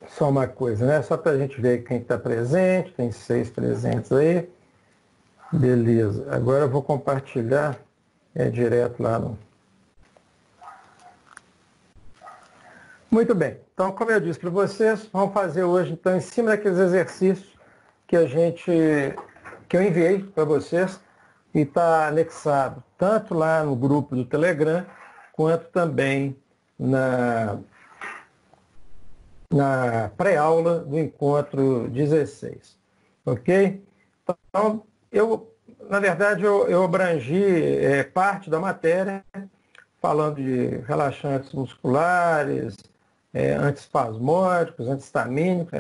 só uma coisa, né? Só para a gente ver quem está presente, tem 6 presentes aí. Beleza. Agora eu vou compartilhar direto lá no... Muito bem. Então, como eu disse para vocês, vamos fazer hoje, então, em cima daqueles exercícios que eu enviei para vocês e está anexado tanto lá no grupo do Telegram, quanto também na pré-aula do encontro 16. Ok? Então, na verdade, eu abrangi parte da matéria, falando de relaxantes musculares, antiespasmódicos, antihistamínicos,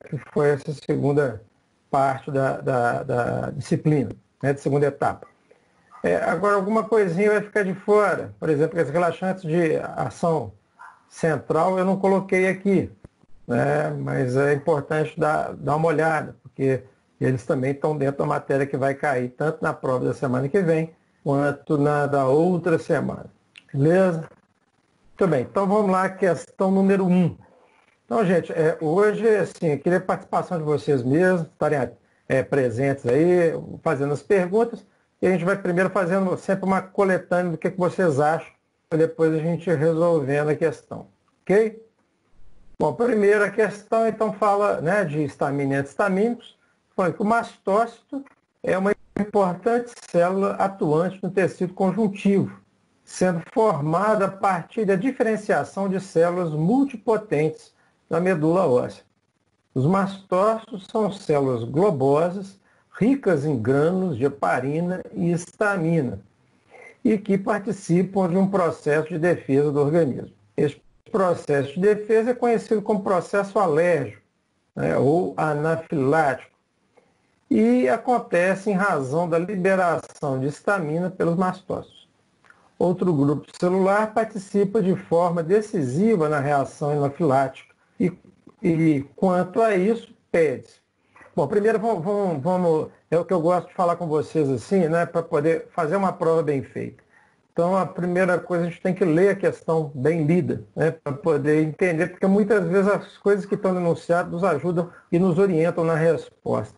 que foi essa segunda parte da disciplina, né, de segunda etapa. Agora, alguma coisinha vai ficar de fora. Por exemplo, os relaxantes de ação central eu não coloquei aqui, né, mas é importante dar uma olhada, porque eles também estão dentro da matéria que vai cair tanto na prova da semana que vem, quanto na da outra semana. Beleza? Muito bem, então vamos lá, questão número 1. Então, gente, hoje, assim, eu queria a participação de vocês mesmos, estarem presentes aí, fazendo as perguntas, e a gente vai primeiro fazendo sempre uma coletânea do que vocês acham, para depois a gente resolvendo a questão, ok? Bom, primeira questão, então, fala, né, de histamina e antihistamínicos, falando que o mastócito é uma importante célula atuante no tecido conjuntivo, sendo formada a partir da diferenciação de células multipotentes da medula óssea. Os mastócitos são células globosas, ricas em grânulos de heparina e histamina, e que participam de um processo de defesa do organismo. Este processo de defesa é conhecido como processo alérgico, né, ou anafilático, e acontece em razão da liberação de histamina pelos mastócitos. Outro grupo celular participa de forma decisiva na reação anafilática e quanto a isso, pede-se. Bom, primeiro vamos, é o que eu gosto de falar com vocês assim, né, para poder fazer uma prova bem feita. Então, a primeira coisa, a gente tem que ler a questão bem lida, né, para poder entender, porque muitas vezes as coisas que estão enunciadas nos ajudam e nos orientam na resposta.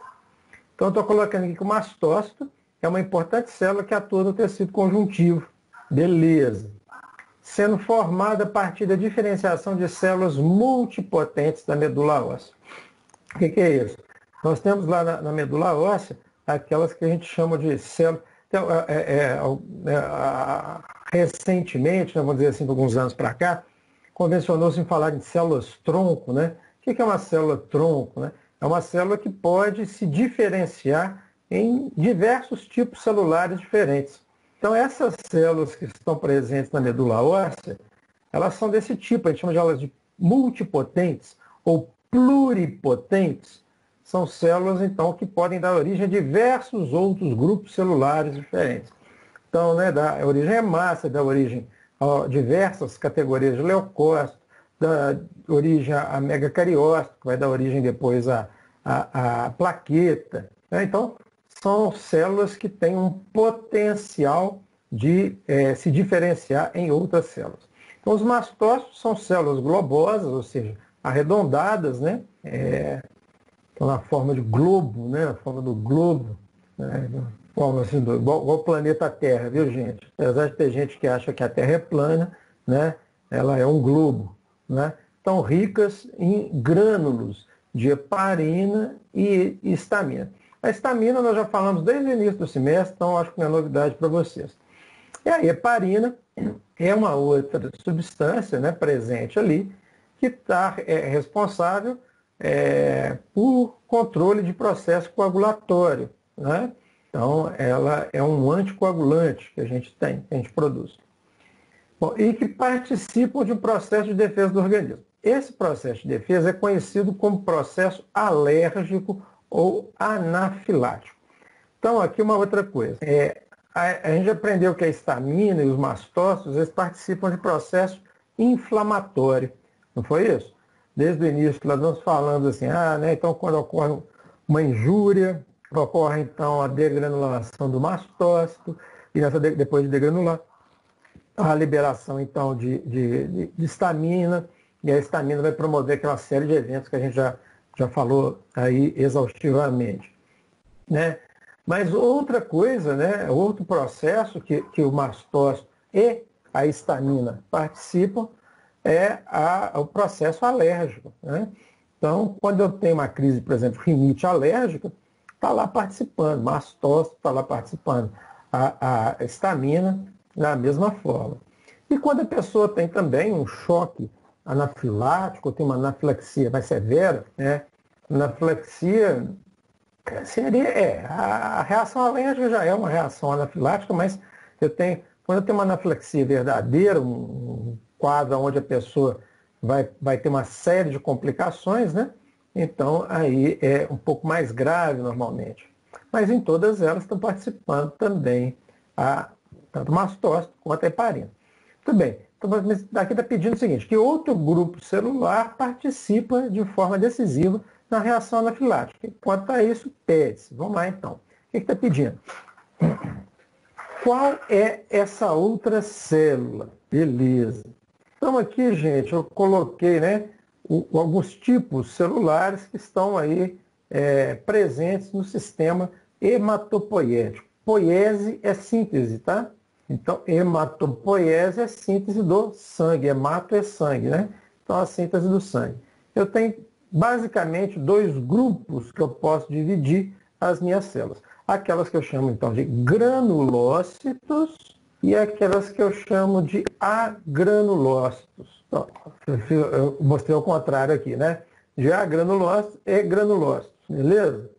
Então, eu estou colocando aqui que o mastócito é uma importante célula que atua no tecido conjuntivo. Beleza. Sendo formada a partir da diferenciação de células multipotentes da medula óssea. O que é isso? Nós temos lá na medula óssea aquelas que a gente chama de células. Então, recentemente, vamos dizer assim, por alguns anos para cá, convencionou-se em falar de células tronco, né? O que é uma célula tronco, né? É uma célula que pode se diferenciar em diversos tipos celulares diferentes. Então, essas células que estão presentes na medula óssea, elas são desse tipo, a gente chama de elas de multipotentes ou pluripotentes. São células, então, que podem dar origem a diversos outros grupos celulares diferentes. Então, né, dá origem a hemácia, dá origem a diversas categorias de leucócitos, dá origem a megacariócito, que vai dar origem depois a plaqueta. Né? Então, são células que têm um potencial de se diferenciar em outras células. Então, os mastócitos são células globosas, ou seja, arredondadas, né? Estão na forma de globo, né? Na forma do globo, né? Forma assim, igual o planeta Terra, viu, gente? Apesar de ter gente que acha que a Terra é plana, né? Ela é um globo, né? Estão ricas em grânulos de heparina e histamina. A histamina nós já falamos desde o início do semestre, então acho que não é novidade para vocês. E a heparina é uma outra substância, né, presente ali, que está responsável por controle de processo coagulatório. Né? Então, ela é um anticoagulante que a gente tem, que a gente produz. Bom, e que participam de um processo de defesa do organismo. Esse processo de defesa é conhecido como processo alérgico ou anafilático. Então, aqui uma outra coisa. A gente aprendeu que a histamina e os mastócitos, eles participam de processo inflamatório. Não foi isso? Desde o início, nós vamos falando assim, né, então quando ocorre uma injúria, ocorre então a degranulação do mastócito, e depois de degranular, a liberação então de histamina, e a histamina vai promover aquela série de eventos que a gente já falou aí exaustivamente, né? Mas outra coisa, né, outro processo que o mastócito e a histamina participam é o processo alérgico, né? Então, quando eu tenho uma crise, por exemplo, rinite alérgica, está lá participando, mastócito está lá participando, a histamina da mesma forma. E quando a pessoa tem também um choque anafilático, tem uma anafilaxia mais severa, né? Anafilaxia seria, a reação alérgica já é uma reação anafilática, mas quando eu tenho uma anafilaxia verdadeira, um quadro onde a pessoa vai ter uma série de complicações, né? Então aí é um pouco mais grave normalmente. Mas em todas elas estão participando também tanto o mastócito quanto a heparina. Tudo bem. Então, daqui está pedindo o seguinte, que outro grupo celular participa de forma decisiva na reação anafilática. Quanto a isso, pede-se. Vamos lá, então. O que está pedindo? Qual é essa outra célula? Beleza. Então, aqui, gente, eu coloquei, né, alguns tipos celulares que estão aí presentes no sistema hematopoético. Poiese é síntese, tá? Então, hematopoiese é síntese do sangue. Hemato é sangue, né? Então, a síntese do sangue. Eu tenho basicamente dois grupos que eu posso dividir as minhas células. Aquelas que eu chamo, então, de granulócitos e aquelas que eu chamo de agranulócitos. Então, eu mostrei ao contrário aqui, né? De agranulócitos e granulócitos, beleza?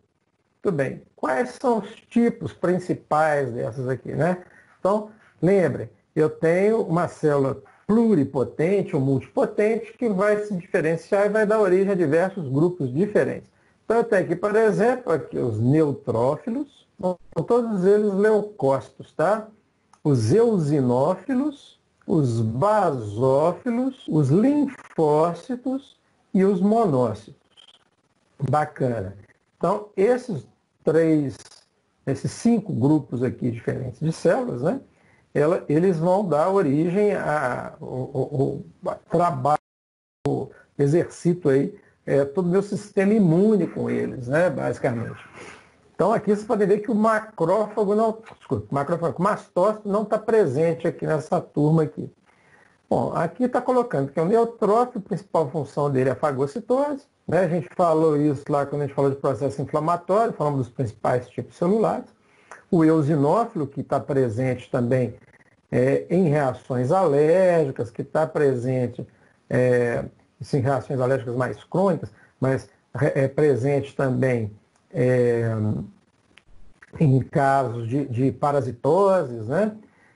Tudo bem. Quais são os tipos principais dessas aqui, né? Então, lembrem, eu tenho uma célula pluripotente ou multipotente que vai se diferenciar e vai dar origem a diversos grupos diferentes. Então, eu tenho aqui, por exemplo, aqui os neutrófilos, são todos eles leucócitos, tá? Os eosinófilos, os basófilos, os linfócitos e os monócitos. Bacana. Então, esses 5 grupos aqui diferentes de células, né? Eles vão dar origem ao trabalho, exercito aí, todo o meu sistema imune com eles, né? Basicamente. Então aqui você pode ver que o macrófago o mastócito não está presente aqui nessa turma aqui. Bom, aqui está colocando que é o neutrófilo, a principal função dele é a fagocitose, né? A gente falou isso lá quando a gente falou de processo inflamatório, falamos dos principais tipos celulares. O eosinófilo, que está presente também em reações alérgicas, que está presente em reações alérgicas mais crônicas, mas é presente também em casos de parasitoses, né?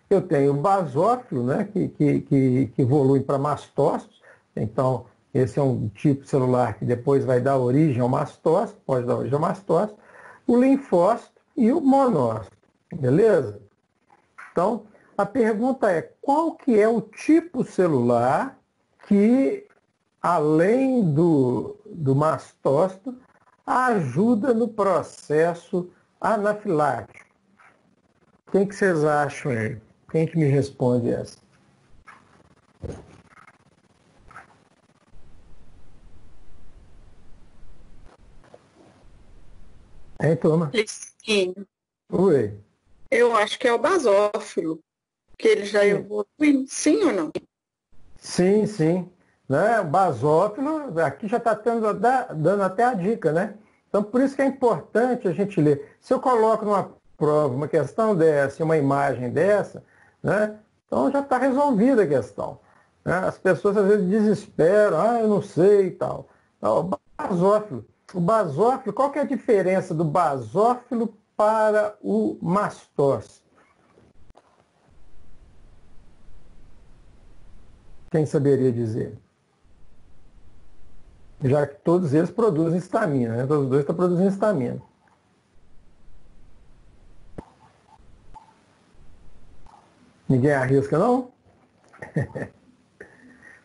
Eu tenho o basófilo, né, que evolui para mastócitos. Então, esse é um tipo celular que depois vai dar origem ao mastócito, pode dar origem ao mastócito. O linfócito e o monócito, beleza? Então, a pergunta é, qual que é o tipo celular que, além do mastócito, ajuda no processo anafilático? Quem que vocês acham aí? Quem que me responde essa? Hein, turma? Sim, Oi. eu acho que é o basófilo, que ele já Sim, evolui, sim ou não? sim. Sim. Né? O basófilo, aqui já está dando até a dica, né? Então, por isso que é importante a gente ler. Se eu coloco numa prova uma questão dessa, uma imagem dessa, né? Então já está resolvida a questão. Né? As pessoas às vezes desesperam, eu não sei e tal. Então, o basófilo, qual que é a diferença do basófilo para o mastócito? Quem saberia dizer? Já que todos eles produzem histamina, né? Todos os dois estão produzindo histamina. Ninguém arrisca, não?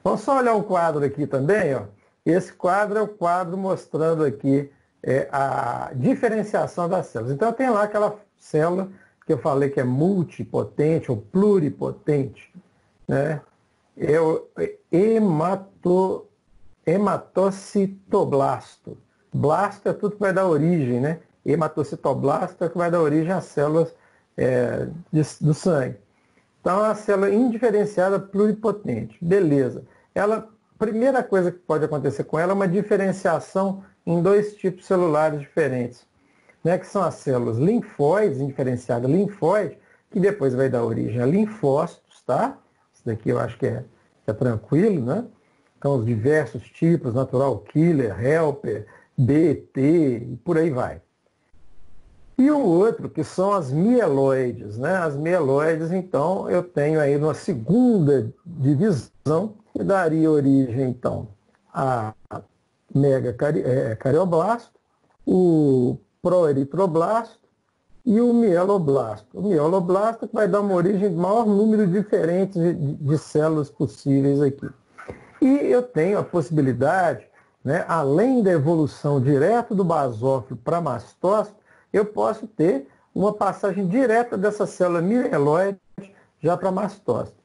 Vamos só olhar um quadro aqui também, ó. Esse quadro é o quadro mostrando aqui a diferenciação das células. Então, tem lá aquela célula que eu falei que é multipotente ou pluripotente, né? É o hematocitoblasto. Blasto é tudo que vai dar origem, né? Hematocitoblasto é que vai dar origem às células do sangue. Então, é uma célula indiferenciada pluripotente. Beleza. Primeira coisa que pode acontecer com ela é uma diferenciação em dois tipos celulares diferentes, né? Que são as células linfóides, indiferenciada linfóide, que depois vai dar origem a linfócitos, tá? Isso daqui eu acho que é tranquilo, né? Então, os diversos tipos, natural killer, helper, B, T, e por aí vai. E o outro, que são as mieloides, né? As mieloides, então, eu tenho aí uma segunda divisão, que daria origem, então, a megacardioblasto, o proeritroblasto e o mieloblasto. O mieloblasto que vai dar uma origem de maior número diferente de células possíveis aqui. E eu tenho a possibilidade, né, além da evolução direto do basófilo para mastócito, eu posso ter uma passagem direta dessa célula mieloide já para mastócito.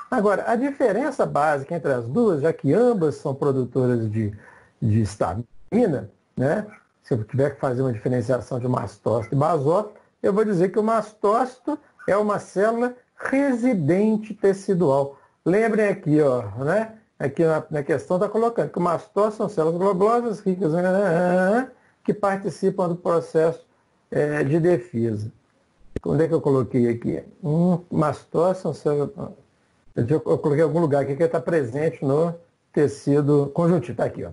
Agora, a diferença básica entre as duas, já que ambas são produtoras de histamina, né, se eu tiver que fazer uma diferenciação de mastócito e basófilo, eu vou dizer que o mastócito é uma célula residente tecidual. Lembrem aqui, ó, né? Aqui na questão está colocando que o mastócito são células globulosas ricas que participam do processo de defesa. Onde é que eu coloquei aqui? Mastócito são células... Eu coloquei em algum lugar aqui que está presente no tecido conjuntivo. Está aqui, ó,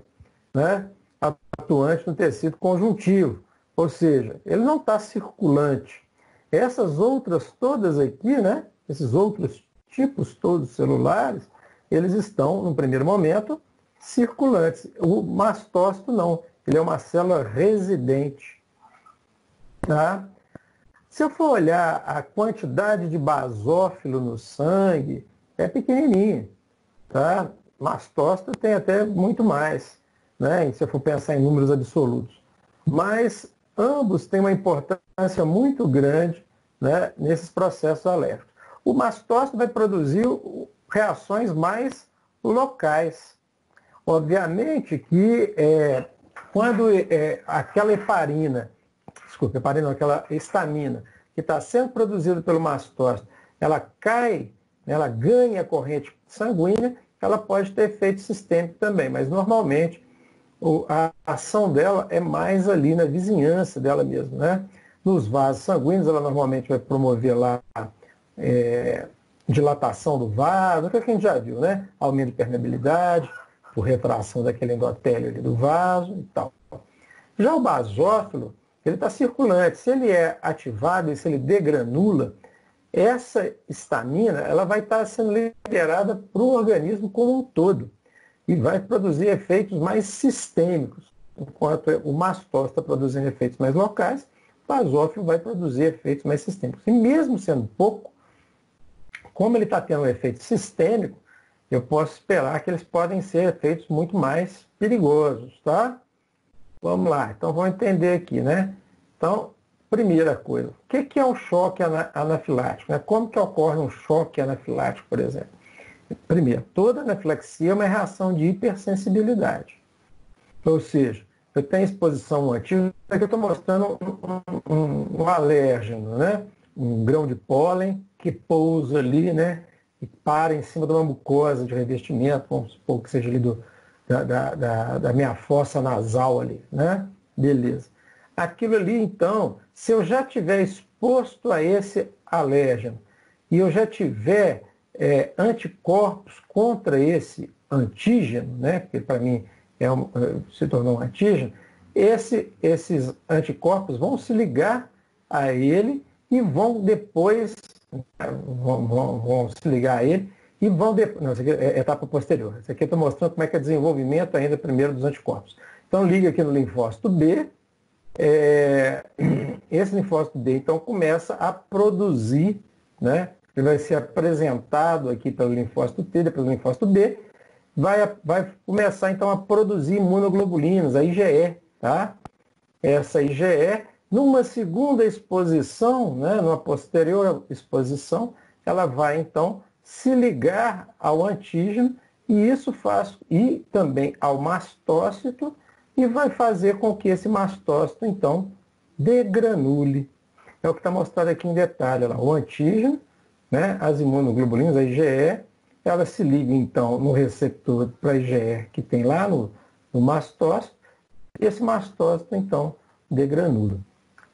né? Atuante no tecido conjuntivo. Ou seja, ele não está circulante. Essas outras todas aqui, né? Esses outros tipos todos celulares, eles estão, no primeiro momento, circulantes. O mastócito não. Ele é uma célula residente. Tá? Se eu for olhar a quantidade de basófilo no sangue, é pequenininha. Tá? Mastócito tem até muito mais, né? Se eu for pensar em números absolutos. Mas ambos têm uma importância muito grande, né, nesses processos alérgicos. O mastócito vai produzir reações mais locais. Obviamente que quando aquela heparina, aquela histamina que está sendo produzida pelo mastócito, ela cai, ela ganha corrente sanguínea, ela pode ter efeito sistêmico também, mas normalmente a ação dela é mais ali na vizinhança dela mesmo, né? Nos vasos sanguíneos, ela normalmente vai promover lá dilatação do vaso, que a gente já viu, né? Aumento de permeabilidade, por retração daquele endotélio ali do vaso e tal. Já o basófilo, ele está circulante. Se ele é ativado e se ele degranula, essa histamina ela vai estar sendo liberada para o organismo como um todo e vai produzir efeitos mais sistêmicos. Enquanto o mastócito está produzindo efeitos mais locais, o basófilo vai produzir efeitos mais sistêmicos. E mesmo sendo pouco, como ele está tendo um efeito sistêmico, eu posso esperar que eles podem ser efeitos muito mais perigosos, tá? Vamos lá, então vamos entender aqui, né? Então, primeira coisa, o que é um choque anafilático? Né? Como que ocorre um choque anafilático, por exemplo? Primeiro, toda anafilaxia é uma reação de hipersensibilidade. Ou seja, eu tenho exposição a um antígeno, aqui eu estou mostrando um alérgeno, né? Um grão de pólen que pousa ali, né? E para em cima de uma mucosa de revestimento, vamos supor que seja ali da minha fossa nasal ali, né? Beleza. Aquilo ali, então, se eu já tiver exposto a esse alérgeno e eu já tiver anticorpos contra esse antígeno, né? Porque para mim se tornou um antígeno, esses anticorpos vão se ligar a ele e vão depois, vão se ligar a ele e vão depois, não, isso aqui é etapa posterior, isso aqui eu estou mostrando como é que é o desenvolvimento ainda primeiro dos anticorpos. Então liga aqui no linfócito B, esse linfócito B então começa a produzir, né? Ele vai ser apresentado aqui pelo linfócito T, depois do linfócito B, vai começar então a produzir imunoglobulinas, a IgE, tá? Essa IgE, numa segunda exposição, né, numa posterior exposição, ela vai então se ligar ao antígeno E isso faz ir também ao mastócito e vai fazer com que esse mastócito, então, degranule. É o que está mostrado aqui em detalhe lá. O antígeno, né, as imunoglobulinas, a IgE, ela se liga, então, no receptor para IgE que tem lá no mastócito, e esse mastócito, então, degranula.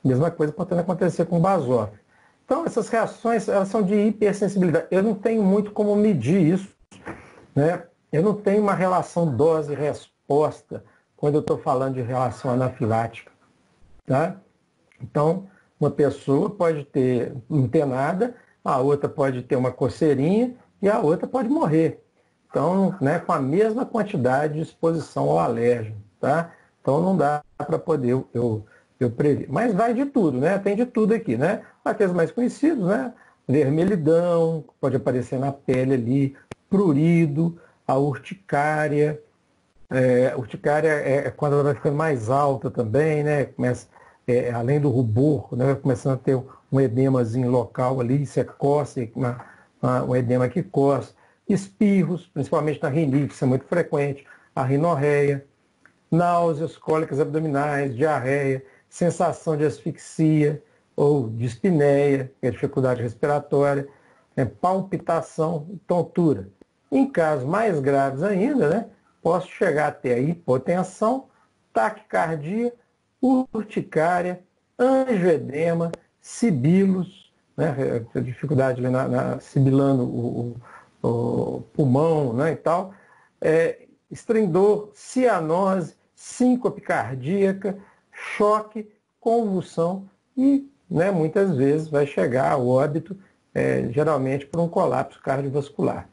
Mesma coisa pode acontecer com o basófilo. Então, essas reações, elas são de hipersensibilidade. Eu não tenho muito como medir isso, né? Eu não tenho uma relação dose-resposta quando eu estou falando de relação anafilática. Tá? Então, uma pessoa pode não ter nada, a outra pode ter uma coceirinha e a outra pode morrer. Então, né, com a mesma quantidade de exposição ao alérgeno. Tá? Então, não dá para poder eu prever. Mas vai de tudo, né? Tem de tudo aqui, né? Aqueles mais conhecidos, né? Vermelhidão, pode aparecer na pele ali, prurido, a urticária. Urticária é quando ela vai ficando mais alta também, né? Começa, além do rubor, né? Vai começando a ter um edemazinho local ali, isso é coça, um edema que coça. Espirros, principalmente na rinite, isso é muito frequente. A rinorreia, náuseas, cólicas abdominais, diarreia, sensação de asfixia ou dispneia, que é dificuldade respiratória, palpitação e tontura. Em casos mais graves ainda, né, posso chegar até a hipotensão, taquicardia, urticária, angioedema, sibilos, né, dificuldade ali sibilando o pulmão, né, e tal, estrendor, cianose, síncope cardíaca, choque, convulsão e, né, muitas vezes vai chegar ao óbito, geralmente por um colapso cardiovascular.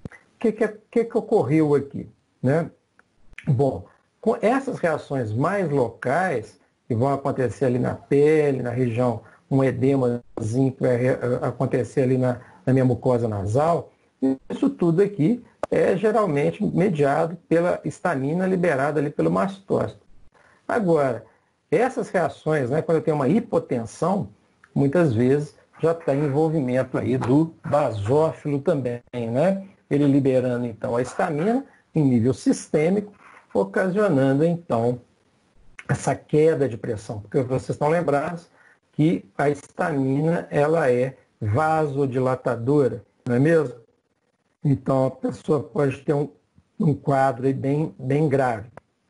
O que ocorreu aqui? Né? Bom, com essas reações mais locais, que vão acontecer ali na pele, na região, um edemazinho que vai acontecer ali na minha mucosa nasal, isso tudo aqui é geralmente mediado pela histamina liberada ali pelo mastócito. Agora, essas reações, né, quando eu tenho uma hipotensão, muitas vezes já tem envolvimento aí do basófilo também, né? Ele liberando então a histamina em nível sistêmico, ocasionando então essa queda de pressão, porque vocês estão lembrados que a histamina ela é vasodilatadora, não é mesmo? Então a pessoa pode ter um quadro aí bem grave.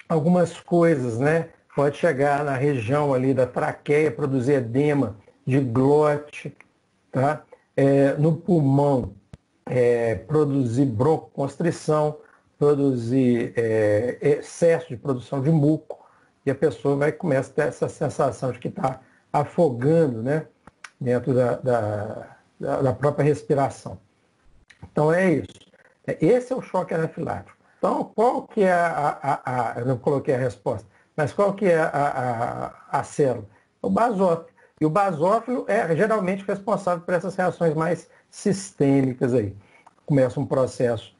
Algumas coisas, né? Pode chegar na região ali da traqueia, produzir edema de glote, tá? No pulmão, produzir broncoconstrição, produzir excesso de produção de muco, e a pessoa vai começar a ter essa sensação de que está afogando, né? Dentro da própria respiração. Então é isso. Esse é o choque anafilático. Então, qual que é eu não coloquei a resposta, mas qual que é a célula? O basófilo. E o basófilo é geralmente responsável por essas reações mais sistêmicas aí. Começa um processo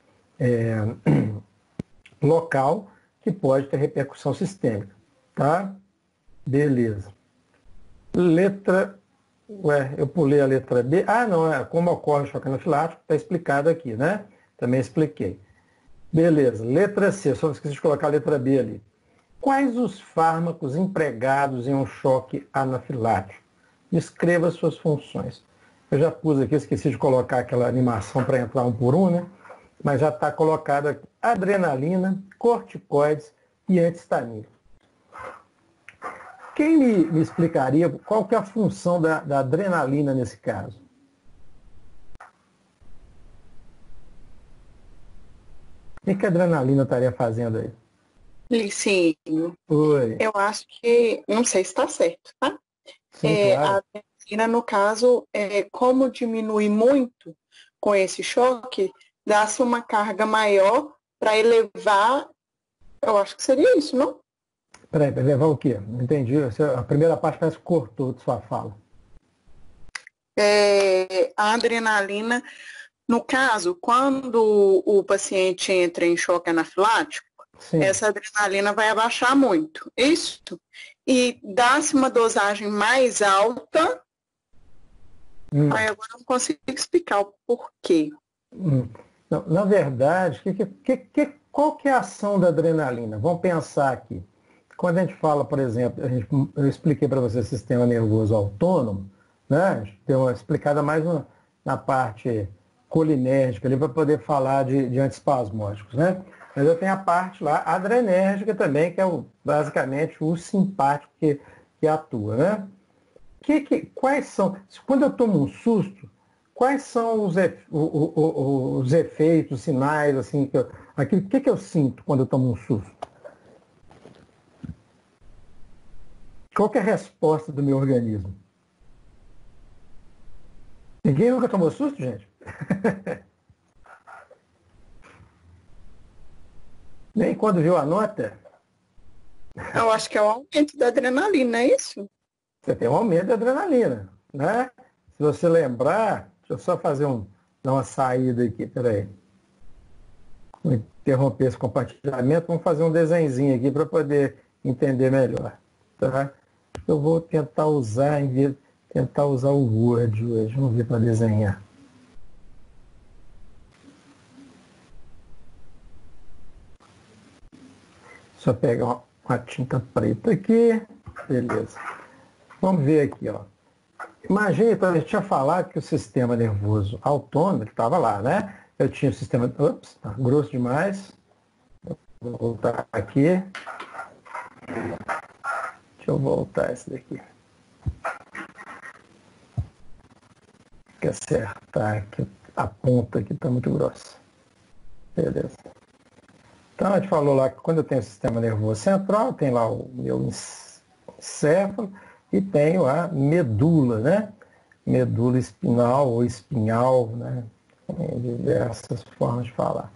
local que pode ter repercussão sistêmica. Tá? Beleza. Eu pulei a letra B. Não, como ocorre o choque anafilático, está explicado aqui, né? Também expliquei. Beleza. Letra C, só esqueci de colocar a letra B ali. Quais os fármacos empregados em um choque anafilático? Descreva suas funções. Eu já pus aqui, esqueci de colocar aquela animação para entrar um por um, né? Mas já está colocado aqui adrenalina, corticoides e antihistamínicos. Quem me explicaria qual que é a função da adrenalina nesse caso? O que a adrenalina estaria fazendo aí? Licínio, Oi. eu acho que, não sei se está certo, tá? Sim, claro. A adrenalina, no caso, como diminui muito com esse choque, dá-se uma carga maior para elevar, eu acho que seria isso, não? Peraí, para levar o quê? Não entendi. A primeira parte parece que cortou de sua fala. A adrenalina, no caso, quando o paciente entra em choque anafilático, Sim. essa adrenalina vai abaixar muito. Isso. E dá-se uma dosagem mais alta. Aí agora eu não consigo explicar o porquê. Não, na verdade, qual que é a ação da adrenalina? Vamos pensar aqui. Quando a gente fala, por exemplo, eu expliquei para você o sistema nervoso autônomo, né? A gente deu uma explicada mais na parte colinérgica ali para poder falar de antiespasmódicos, né? Mas eu tenho a parte lá adrenérgica também, que é basicamente o simpático que atua, né? Quais são, quando eu tomo um susto, quais são os efeitos, os sinais, assim, o que eu sinto quando eu tomo um susto? Qual que é a resposta do meu organismo? Ninguém nunca tomou susto, gente? Nem quando viu a nota? Eu acho que é o aumento da adrenalina, é isso? Você tem um aumento de adrenalina, né? Se você lembrar, deixa eu só dar uma saída aqui, peraí. Vou interromper esse compartilhamento, vamos fazer um desenhozinho aqui para poder entender melhor, tá? Eu vou tentar usar o Word hoje, vamos ver para desenhar. Só pegar uma tinta preta aqui, beleza. Vamos ver aqui, ó. Imagina, então, a gente tinha falado que o sistema nervoso autônomo, ele estava lá, né? Eu tinha o sistema... Ops, tá grosso demais. Vou voltar aqui. Deixa eu voltar esse daqui. Tem que acertar aqui. A ponta aqui está muito grossa. Beleza. Então, a gente falou lá que quando eu tenho o sistema nervoso central, tem lá o meu encéfalo e tenho a medula, né? Medula espinal ou espinhal, né? Tem diversas formas de falar.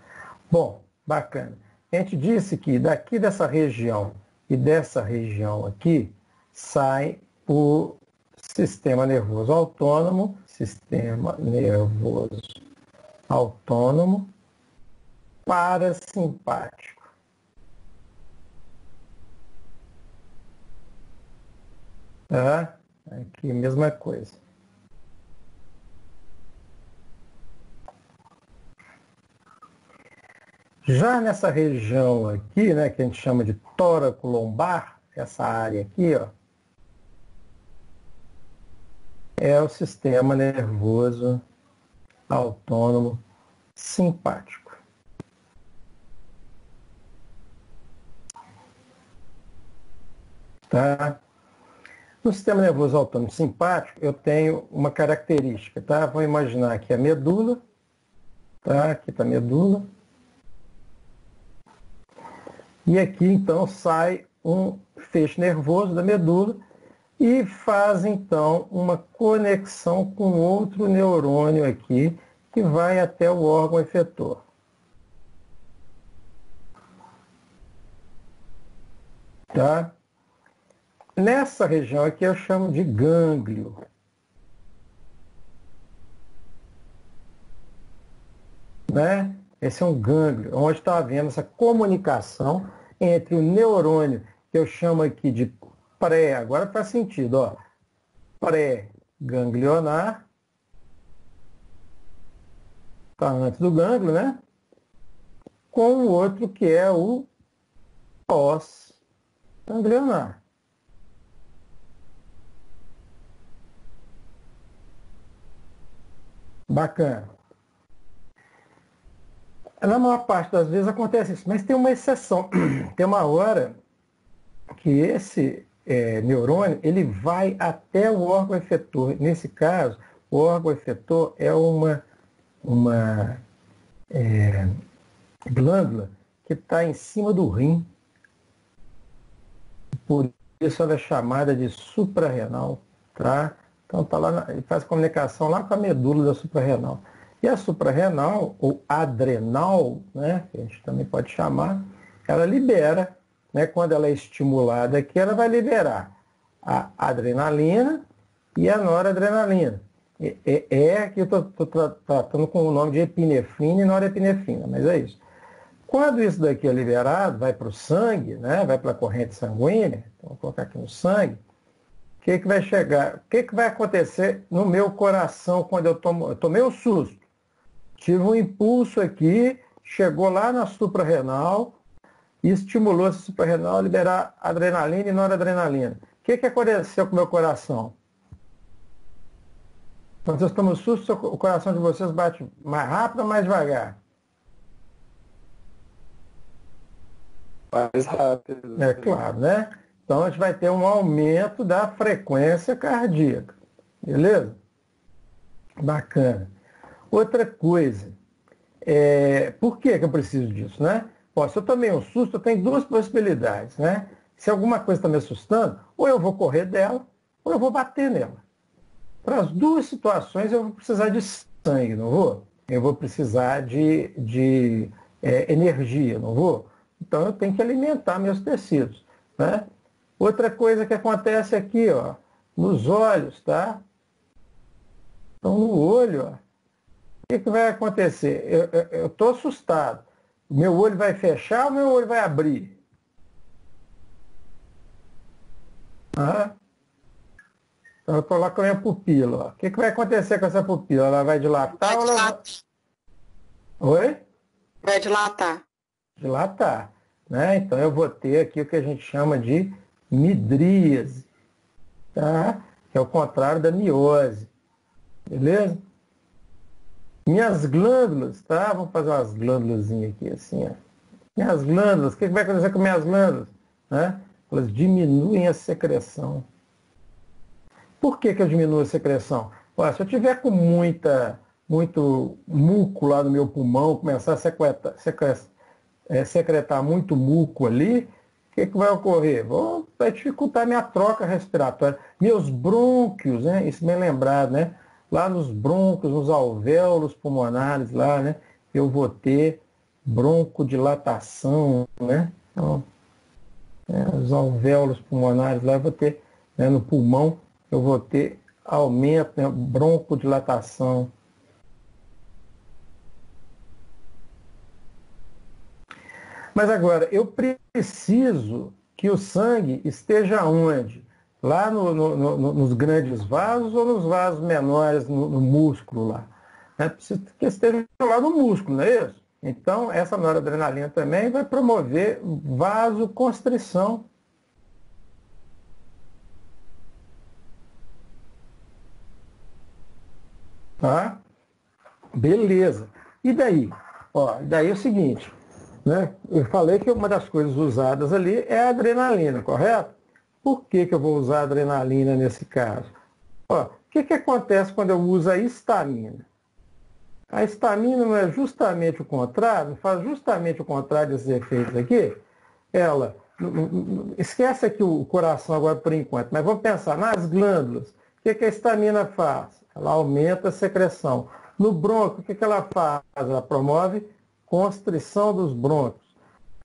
Bom, bacana. A gente disse que daqui dessa região e dessa região aqui sai o sistema nervoso autônomo, parasimpático. Tá? Aqui, mesma coisa. Já nessa região aqui, né, que a gente chama de tóraco lombar, essa área aqui, ó, é o sistema nervoso autônomo simpático. Tá? No sistema nervoso autônomo simpático, eu tenho uma característica, tá? Vou imaginar aqui a medula, tá? Aqui está a medula. E aqui, então, sai um feixe nervoso da medula e faz, então, uma conexão com outro neurônio aqui, que vai até o órgão efetor. Tá? Nessa região aqui eu chamo de gânglio. Né? Esse é um gânglio, onde está havendo essa comunicação entre o neurônio, que eu chamo aqui de agora faz sentido, ó, pré-ganglionar, está antes do gânglio, né? Com o outro que é o pós-ganglionar. Bacana. Na maior parte das vezes acontece isso, mas tem uma exceção. Tem uma hora que esse neurônio ele vai até o órgão efetor. Nesse caso, o órgão efetor é uma glândula que está em cima do rim. Por isso ela é chamada de suprarrenal. Tá? Então tá lá, faz comunicação lá com a medula da suprarrenal. E a suprarrenal, ou adrenal, né, que a gente também pode chamar, ela libera, né, quando ela é estimulada aqui, ela vai liberar a adrenalina e a noradrenalina. Que eu estou tratando com o nome de epinefrina e norepinefrina, mas é isso. Quando isso daqui é liberado, vai para o sangue, né, vai para a corrente sanguínea, então vou colocar aqui no sangue, o que vai chegar? O que vai acontecer no meu coração quando eu tomei um susto? tive um impulso aqui, chegou lá na suprarrenal e estimulou essa suprarrenal a liberar adrenalina e noradrenalina. O que aconteceu com o meu coração? Quando vocês tomam susto, o coração de vocês bate mais rápido ou mais devagar? Mais rápido. É claro, né? Então a gente vai ter um aumento da frequência cardíaca. Beleza? Bacana. Outra coisa, por que eu preciso disso, né? Bom, se eu tomei um susto, eu tenho duas possibilidades, né? Se alguma coisa está me assustando, ou eu vou correr dela, ou eu vou bater nela. Para as duas situações eu vou precisar de sangue, não vou? Eu vou precisar de energia, não vou? Então eu tenho que alimentar meus tecidos, né? Outra coisa que acontece aqui, ó, nos olhos, tá? Então no olho, ó, o que vai acontecer? Eu estou assustado. O meu olho vai fechar ou o meu olho vai abrir? Ah? Então eu estou lá com a minha pupila. Ó. O que vai acontecer com essa pupila? Ela vai dilatar ou ela vai... Oi? Vai dilatar. Dilatar. Né? Então eu vou ter aqui o que a gente chama de midríase. Tá? Que é o contrário da miose. Beleza? Minhas glândulas, tá? Vamos fazer umas glândulas aqui, assim, ó. Minhas glândulas, o que vai acontecer com minhas glândulas? Né? Elas diminuem a secreção. Por que eu diminuo a secreção? Olha, se eu tiver com muito muco lá no meu pulmão, começar a secretar muito muco ali, o que vai ocorrer? Vai dificultar minha troca respiratória. Meus brônquios, né? Isso bem lembrado, né? Lá nos brônquios, nos alvéolos pulmonares, lá, né? Eu vou ter broncodilatação, né? Então, os alvéolos pulmonares lá, eu vou ter, né, no pulmão, eu vou ter aumento, né, broncodilatação. Mas agora, eu preciso que o sangue esteja onde? Lá nos grandes vasos ou nos vasos menores, no músculo lá? Preciso que esteja lá no músculo, não é isso? Então, essa noradrenalina também vai promover vasoconstrição. Tá? Beleza. E daí? Ó, daí é o seguinte, né? Eu falei que uma das coisas usadas ali é a adrenalina, correto? Por que eu vou usar a adrenalina nesse caso? Ó, o que acontece quando eu uso a histamina? A histamina não é justamente o contrário, não faz justamente o contrário desses efeitos aqui? Ela, esquece aqui o coração agora por enquanto, mas vamos pensar nas glândulas. O que a histamina faz? Ela aumenta a secreção. No brônquio, o que ela faz? Ela promove constrição dos brônquios.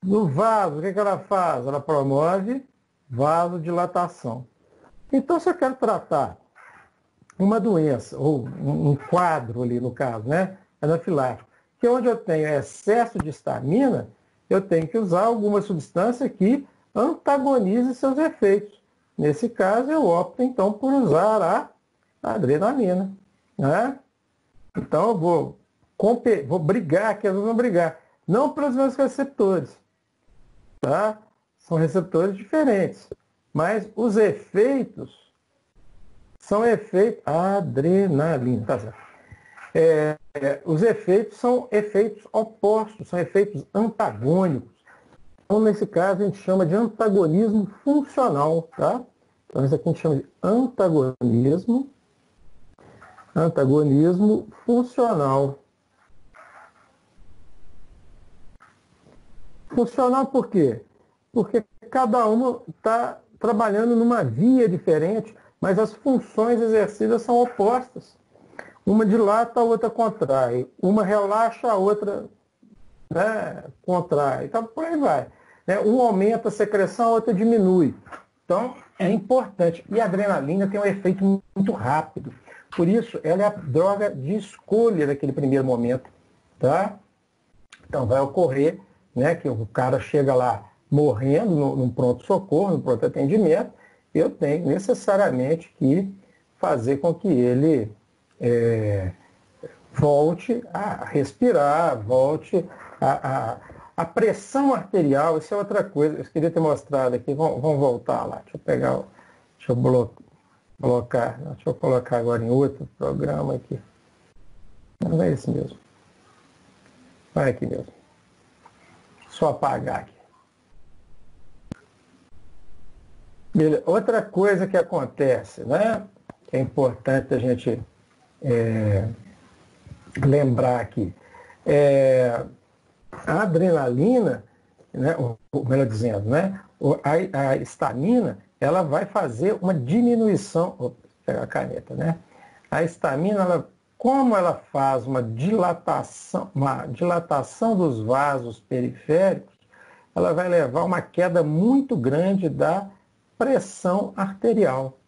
No vaso, o que ela faz? Ela promove vasodilatação. Então, se eu quero tratar uma doença, ou um quadro ali no caso, né, anafilático, que é onde eu tenho excesso de histamina, eu tenho que usar alguma substância que antagonize seus efeitos. Nesse caso, eu opto então por usar a adrenalina. Né? Então, eu vou brigar, que eles vão brigar. Não pelos meus receptores. Tá? São receptores diferentes. Mas os efeitos são efeitos... Adrenalina, tá certo. Os efeitos são efeitos opostos, são efeitos antagônicos. Então, nesse caso, a gente chama de antagonismo funcional. Tá? Então, isso aqui a gente chama de antagonismo funcional. Funcional por quê? Porque cada uma está trabalhando numa via diferente, mas as funções exercidas são opostas. Uma dilata, a outra contrai. Uma relaxa, a outra, né, contrai. Então, por aí vai. Um aumenta a secreção, a outra diminui. Então, é importante. E a adrenalina tem um efeito muito rápido. Por isso, ela é a droga de escolha naquele primeiro momento. Tá? Então, vai ocorrer, né, que o cara chega lá morrendo num pronto-socorro, no pronto atendimento, eu tenho necessariamente que fazer com que ele volte a respirar, volte a pressão arterial, isso é outra coisa, eu queria ter mostrado aqui, vamos voltar lá, deixa eu colocar, deixa eu colocar agora em outro programa aqui. Não é esse mesmo. Vai aqui mesmo. Só apagar aqui. Outra coisa que acontece, né? Que é importante a gente lembrar aqui. A adrenalina, né? Ou melhor dizendo, né? A histamina, ela vai fazer uma diminuição. Vou pegar a caneta, né? A histamina, como ela faz uma dilatação dos vasos periféricos, ela vai levar a uma queda muito grande da pressão arterial,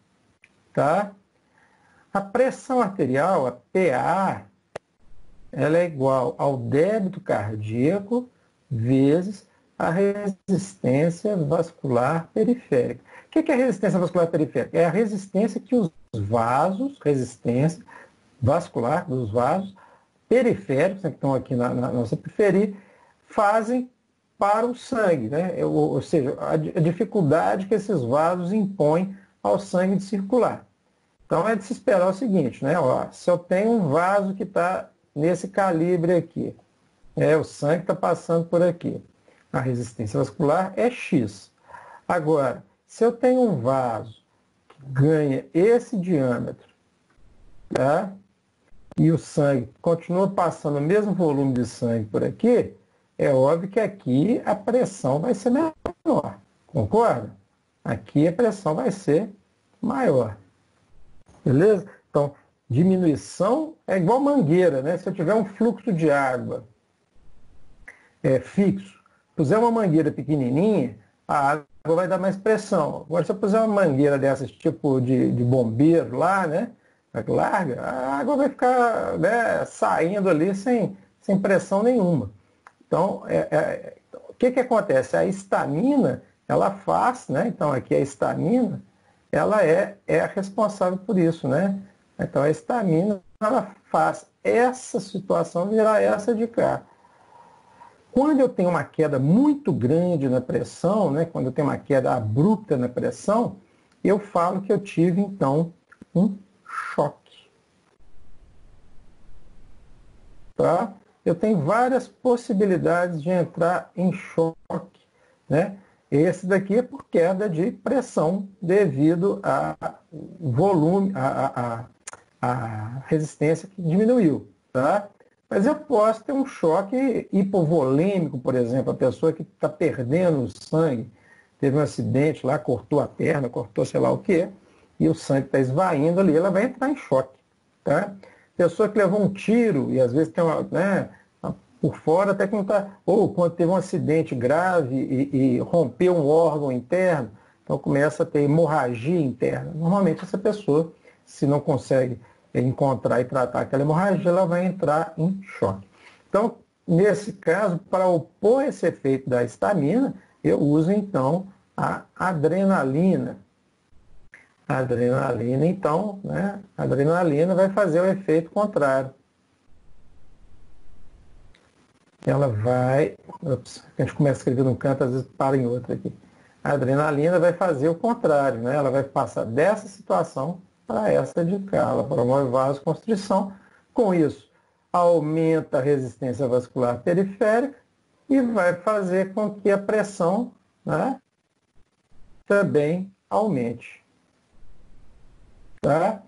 tá? A pressão arterial, a PA, ela é igual ao débito cardíaco vezes a resistência vascular periférica. O que é a resistência vascular periférica? É a resistência que os vasos, resistência vascular dos vasos periféricos, né, que estão aqui na nossa periferia, fazem para o sangue, né? Ou seja, a dificuldade que esses vasos impõem ao sangue de circular. Então é de se esperar o seguinte, né? Ó, se eu tenho um vaso que está nesse calibre aqui, o sangue está passando por aqui, a resistência vascular é X. Agora, se eu tenho um vaso que ganha esse diâmetro, tá? E o sangue continua passando o mesmo volume de sangue por aqui, é óbvio que aqui a pressão vai ser menor. Concorda? Aqui a pressão vai ser maior. Beleza? Então, diminuição é igual mangueira, né? Se eu tiver um fluxo de água fixo, puser uma mangueira pequenininha, a água vai dar mais pressão. Agora, se eu puser uma mangueira dessas, tipo de bombeiro lá, né? Larga, a água vai ficar, né, saindo ali sem pressão nenhuma. Então, o que acontece? A histamina, ela faz, né? Então, aqui a histamina, ela é a responsável por isso, né? Então, a histamina, ela faz essa situação virar essa de cá. Quando eu tenho uma queda muito grande na pressão, né? Quando eu tenho uma queda abrupta na pressão, eu falo que eu tive, então, um choque. Tá? Eu tenho várias possibilidades de entrar em choque, né? Esse daqui é por queda de pressão devido ao volume, a resistência que diminuiu, tá? Mas eu posso ter um choque hipovolêmico, por exemplo, a pessoa que está perdendo o sangue, teve um acidente lá, cortou a perna, cortou sei lá o quê, e o sangue está esvaindo ali, ela vai entrar em choque, tá? Pessoa que levou um tiro e às vezes tem uma, né, por fora até que não está, ou quando teve um acidente grave e rompeu um órgão interno, então começa a ter hemorragia interna. Normalmente essa pessoa, se não consegue encontrar e tratar aquela hemorragia, ela vai entrar em choque. Então, nesse caso, para opor esse efeito da histamina, eu uso então a adrenalina. A adrenalina, então, né? A adrenalina vai fazer o efeito contrário. Ela vai... Ops, a gente começa a escrever num canto, às vezes para em outro aqui. A adrenalina vai fazer o contrário, né? Ela vai passar dessa situação para essa de cá. Ela promove vasoconstrição. Com isso, aumenta a resistência vascular periférica e vai fazer com que a pressão, né, também aumente. Tá?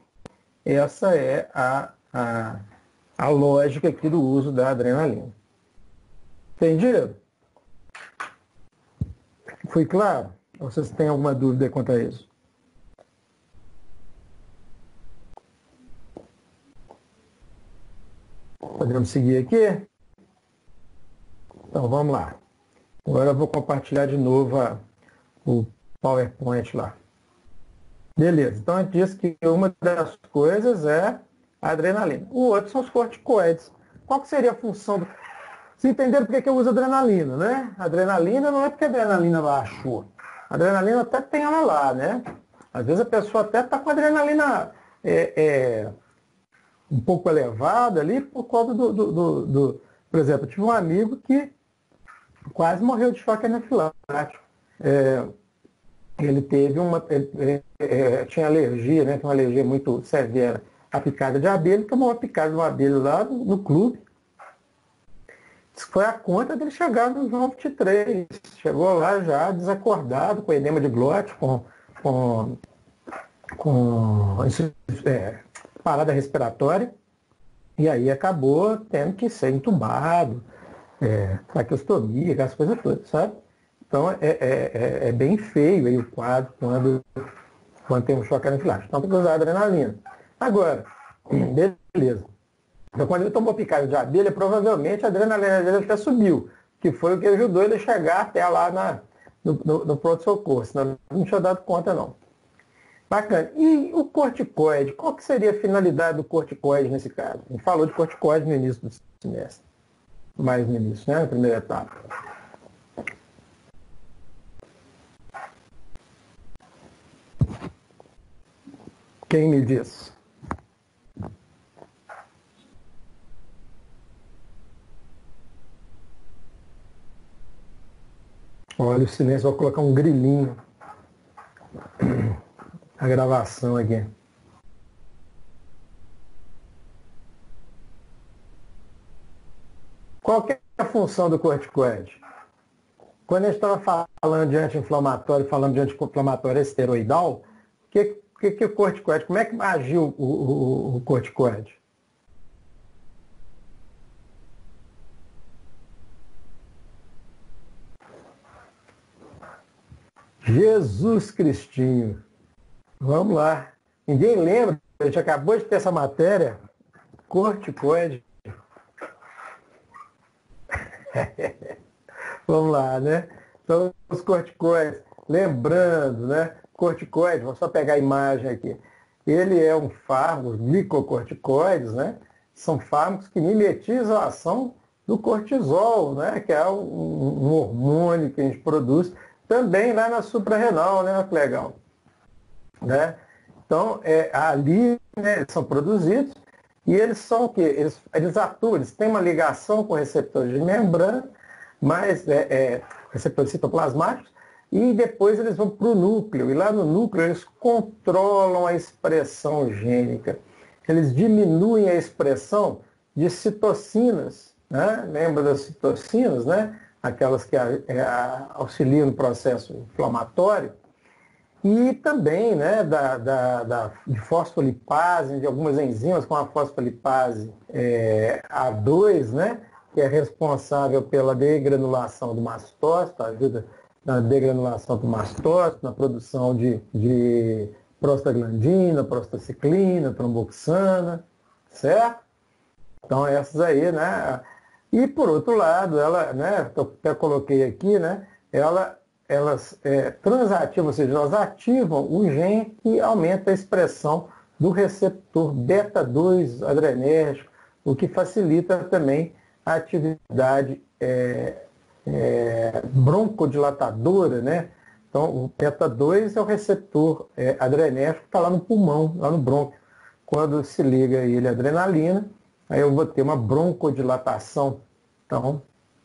Essa é a lógica aqui do uso da adrenalina. Entendido? Foi claro? Ou vocês têm alguma dúvida quanto a isso? Podemos seguir aqui? Então vamos lá. Agora eu vou compartilhar de novo o PowerPoint lá. Beleza, então a gente disse que uma das coisas é a adrenalina. O outro são os corticoides. Qual que seria a função do... Vocês entenderam por que eu uso adrenalina, né? A adrenalina não é porque a adrenalina baixou. A adrenalina até tem ela lá, né? Às vezes a pessoa até está com a adrenalina um pouco elevada ali por causa por exemplo, eu tive um amigo que quase morreu de choque anafilático. Ele teve tinha alergia, né? Tinha uma alergia muito severa à picada de abelha, tomou uma picada de uma abelha lá no clube. Isso foi a conta dele chegar no João 23. Chegou lá já desacordado, com edema de glote, com parada respiratória, e aí acabou tendo que ser entubado, traqueostomia, aquelas coisas todas, sabe? Então é bem feio aí o quadro quando tem um choque anafilático. Então tem que usar adrenalina. Agora, beleza. Então quando ele tomou picada de abelha, provavelmente a adrenalina dele até subiu, que foi o que ajudou ele a chegar até lá no pronto-socorro, senão não tinha dado conta não. Bacana. E o corticoide? Qual que seria a finalidade do corticoide nesse caso? A gente falou de corticoide no início do semestre. Mais no início, né? Na primeira etapa. Quem me diz? Olha o silêncio, vou colocar um grilinho. A gravação aqui. Qual que é a função do corticoide? Quando a gente estava falando de anti-inflamatório, falando de anti-inflamatório esteroidal, o corticoide, como é que agiu o corticoide? Jesus Cristinho. Vamos lá. Ninguém lembra, a gente acabou de ter essa matéria. Corticoide. Vamos lá, né? Então, os corticoides, lembrando, né? Corticoide, vou só pegar a imagem aqui. Ele é um fármaco, os glicocorticoides, né? São fármacos que mimetizam a ação do cortisol, né? Que é um hormônio que a gente produz também lá na suprarrenal, né? Que legal. Né? Então, ali, né, eles são produzidos e eles são o quê? Eles atuam, eles têm uma ligação com receptores de membrana, mas receptores citoplasmáticos, e depois eles vão para o núcleo, e lá no núcleo eles controlam a expressão gênica. Eles diminuem a expressão de citocinas, né? Lembra das citocinas, né? Aquelas que auxiliam no processo inflamatório, e também, né, de fosfolipase, de algumas enzimas, como a fosfolipase A2, né, que é responsável pela degranulação do mastócito, ajuda na degranulação do mastócito, na produção de prostaglandina, prostaciclina, tromboxana, certo? Então essas aí, né? E por outro lado, ela, né, eu até coloquei aqui, né, elas transativam, ou seja, elas ativam o gene que aumenta a expressão do receptor beta-2 adrenérgico, o que facilita também a atividade broncodilatadora, né? Então, o beta-2 é o receptor adrenérgico que está lá no pulmão, lá no brônquio. Quando se liga ele à adrenalina, aí eu vou ter uma broncodilatação. Então,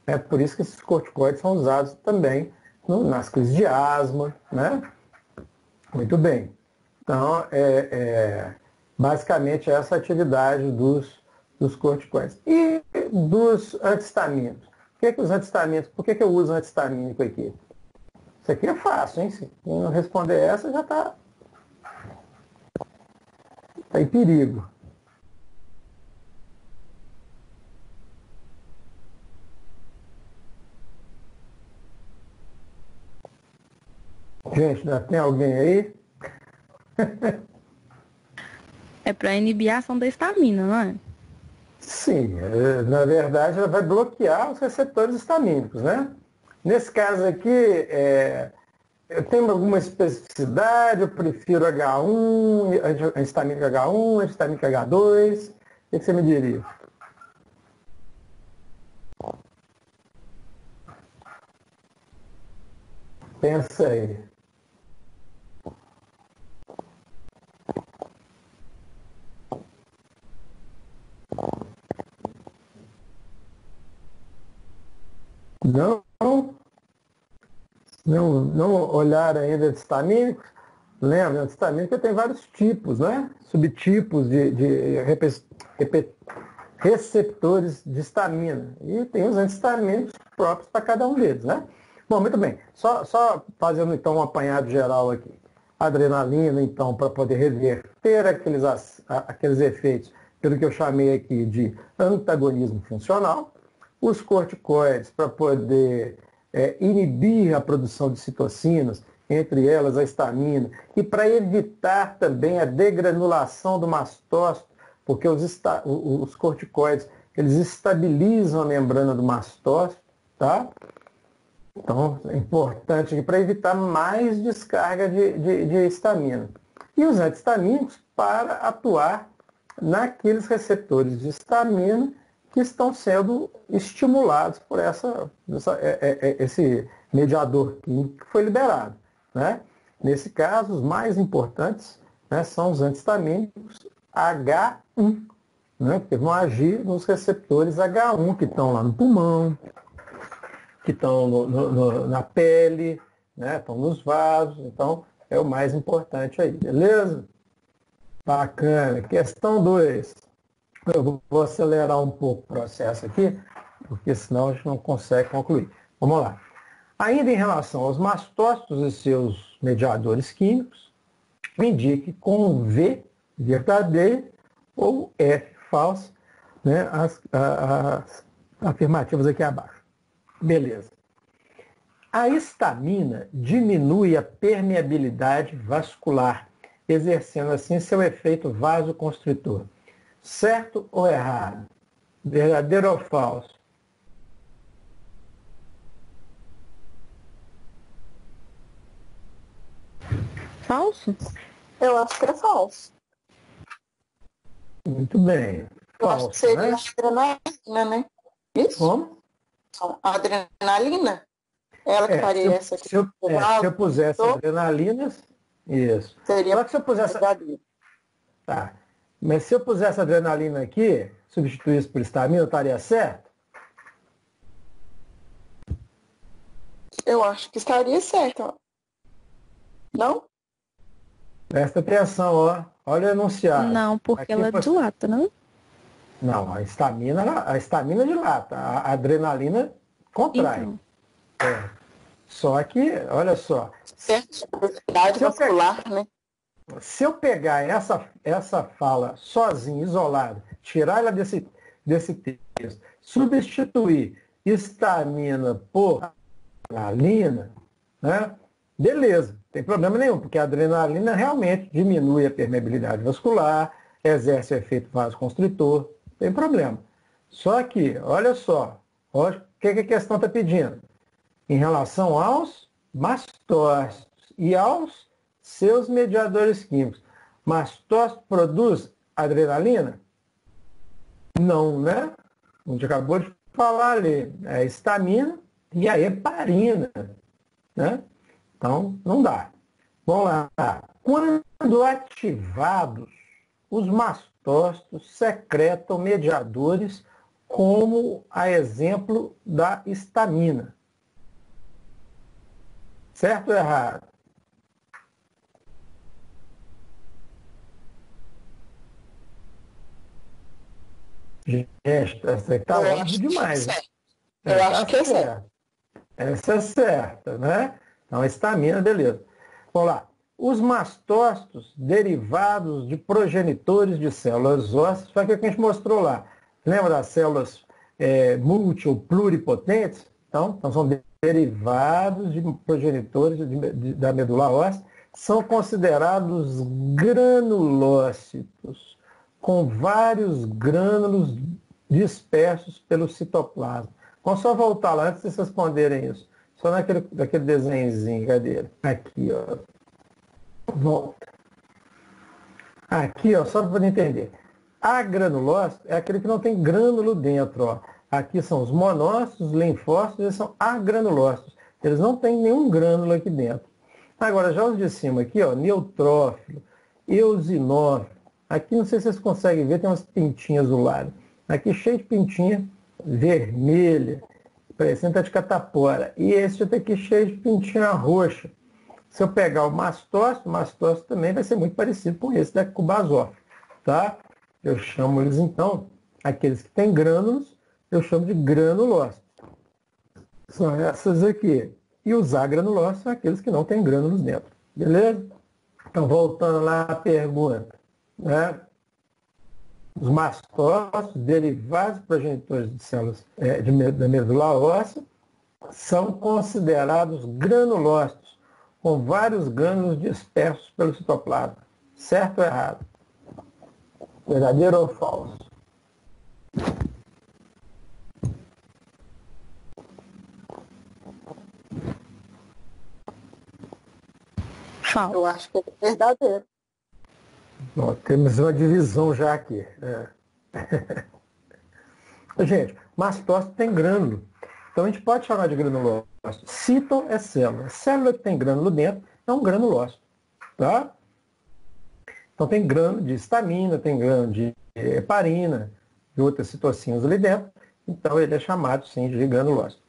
é por isso que esses corticoides são usados também nas crises de asma, né? Muito bem. Então, basicamente essa atividade dos corticoides. E dos antihistamínicos? Por que eu uso antihistamínico aqui? Isso aqui é fácil, hein? Se não responder essa, já está em perigo. Gente, já tem alguém aí? É para inibir a ação da histamina, não é? Sim, na verdade ela vai bloquear os receptores histamínicos, né? Nesse caso aqui, eu tenho alguma especificidade, eu prefiro H1, antihistamínico H1, antihistamínico H2, o que você me diria? Pensa aí. Não olhar ainda antihistamínicos? Lembra, antihistamínico tem vários tipos, né? Subtipos de receptores de histamina. E tem os antihistamínicos próprios para cada um deles, né? Bom, muito bem. Só fazendo então um apanhado geral aqui. Adrenalina, então, para poder reverter aqueles efeitos, pelo que eu chamei aqui de antagonismo funcional. Os corticoides, para poder inibir a produção de citocinas, entre elas a histamina, e para evitar também a degranulação do mastócito, porque os corticoides eles estabilizam a membrana do mastócito, tá? Então, é importante para evitar mais descarga de histamina. E os antihistamínicos para atuar naqueles receptores de histamina que estão sendo estimulados por esse mediador químico que foi liberado, né? Nesse caso, os mais importantes, né, são os antihistamínicos H1, né, porque vão agir nos receptores H1 que estão lá no pulmão, que estão na pele, né, estão nos vasos. Então, é o mais importante aí, beleza? Bacana. Questão 2. Eu vou acelerar um pouco o processo aqui, porque senão a gente não consegue concluir. Vamos lá. Ainda em relação aos mastócitos e seus mediadores químicos, indique com V verdadeiro ou F falso, né, as afirmativas aqui abaixo. Beleza. A histamina diminui a permeabilidade vascular, exercendo assim seu efeito vasoconstritor. Certo ou errado? Verdadeiro ou falso? Falso? Eu acho que é falso. Muito bem. Eu acho que seria né? adrenalina, né? Isso? Como? A adrenalina? Ela que faria essa aqui. Se eu pusesse adrenalinas, isso. Seria Só que se eu pusesse... Tá. Mas se eu pusesse adrenalina aqui, substituísse por histamina, estaria certo? Eu acho que estaria certo. Ó. Não? Presta atenção, ó. Olha o enunciado. Não, porque aqui ela dilata, não? Não, a histamina dilata. A adrenalina contrai. Então. Só que, olha só. Certo. Velocidade vascular, né? Se eu pegar essa fala sozinha, isolada, tirar ela desse texto, substituir histamina por adrenalina, né? Beleza, não tem problema nenhum, porque a adrenalina realmente diminui a permeabilidade vascular, exerce o efeito vasoconstritor, não tem problema. Só que, olha só, o que a questão está pedindo? Em relação aos mastócitos e aos seus mediadores químicos. Mastócito produz adrenalina? Não, né? A gente acabou de falar ali. É a histamina e a heparina, né? Então, não dá. Vamos lá. Quando ativados, os mastócitos secretam mediadores como a exemplo da histamina. Certo ou errado? Gente, essa está óbvio demais. Eu acho que é certo. Essa é certa, né? Então, a histamina, beleza. Vamos lá. Os mastócitos derivados de progenitores de células ósseas, foi aquilo que a gente mostrou lá. Lembra das células multi ou pluripotentes? Então são derivados de progenitores da medula óssea, são considerados granulócitos, com vários grânulos dispersos pelo citoplasma. Vamos só voltar lá antes de vocês responderem isso. Só daquele desenhozinho, cadê? Aqui, ó. Volta. Aqui, ó, só para poder entender. A granulócito é aquele que não tem grânulo dentro, ó. Aqui são os monócitos, linfócitos, eles são agranulócitos. Eles não têm nenhum grânulo aqui dentro. Agora, já os de cima aqui, ó, neutrófilo, eosinófilo. Aqui, não sei se vocês conseguem ver, tem umas pintinhas do lado. Aqui cheio de pintinha vermelha, parecendo de catapora. E esse aqui cheio de pintinha roxa. Se eu pegar o mastócito também vai ser muito parecido com esse da Kubasófila, tá? Eu chamo eles, então, aqueles que têm grânulos, eu chamo de granulócitos. São essas aqui. E os agranulócitos são aqueles que não têm grânulos dentro. Beleza? Então, voltando lá à pergunta, né? Os mastócitos, derivados progenitores de células da medula óssea, são considerados granulócitos, com vários grânulos dispersos pelo citoplasma. Certo ou errado? Verdadeiro ou falso? Falso. Eu acho que é verdadeiro. Bom, temos uma divisão já aqui. Gente, mastócito tem grânulo. Então a gente pode chamar de granulócito. Cíton é célula. Célula que tem grânulo dentro é um granulócito. Tá? Então tem grânulo de histamina, tem grânulo de heparina, de outras citocinas ali dentro. Então ele é chamado sim de granulócito.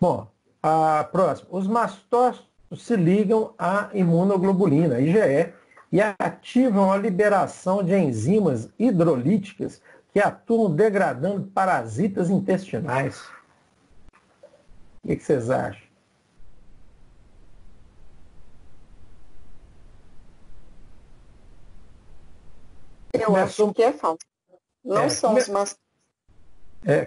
Bom, a próxima. Os mastócitos se ligam à imunoglobulina, IgE, e ativam a liberação de enzimas hidrolíticas que atuam degradando parasitas intestinais. O que vocês acham? Eu acho que é falso. Não são os mastócitos.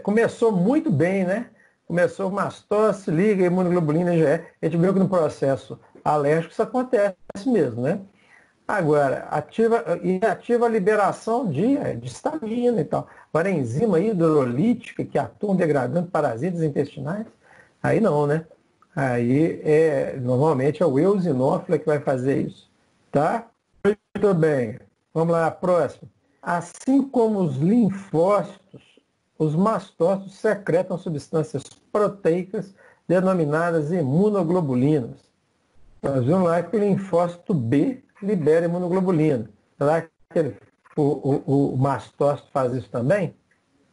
Começou muito bem, né? Começou mastócito, liga, imunoglobulina, IgE. A gente viu que no processo alérgico isso acontece mesmo, né? Agora, ativa a liberação de histamina e tal. Agora, a enzima hidrolítica que atuam degradando parasitas intestinais, aí não, né? Aí, normalmente, é o eosinófilo que vai fazer isso, tá? Muito bem. Vamos lá, próximo. Assim como os linfócitos, os mastócitos secretam substâncias proteicas denominadas imunoglobulinas. Nós vimos lá que o linfócito B libera imunoglobulina. Será que o mastócito faz isso também?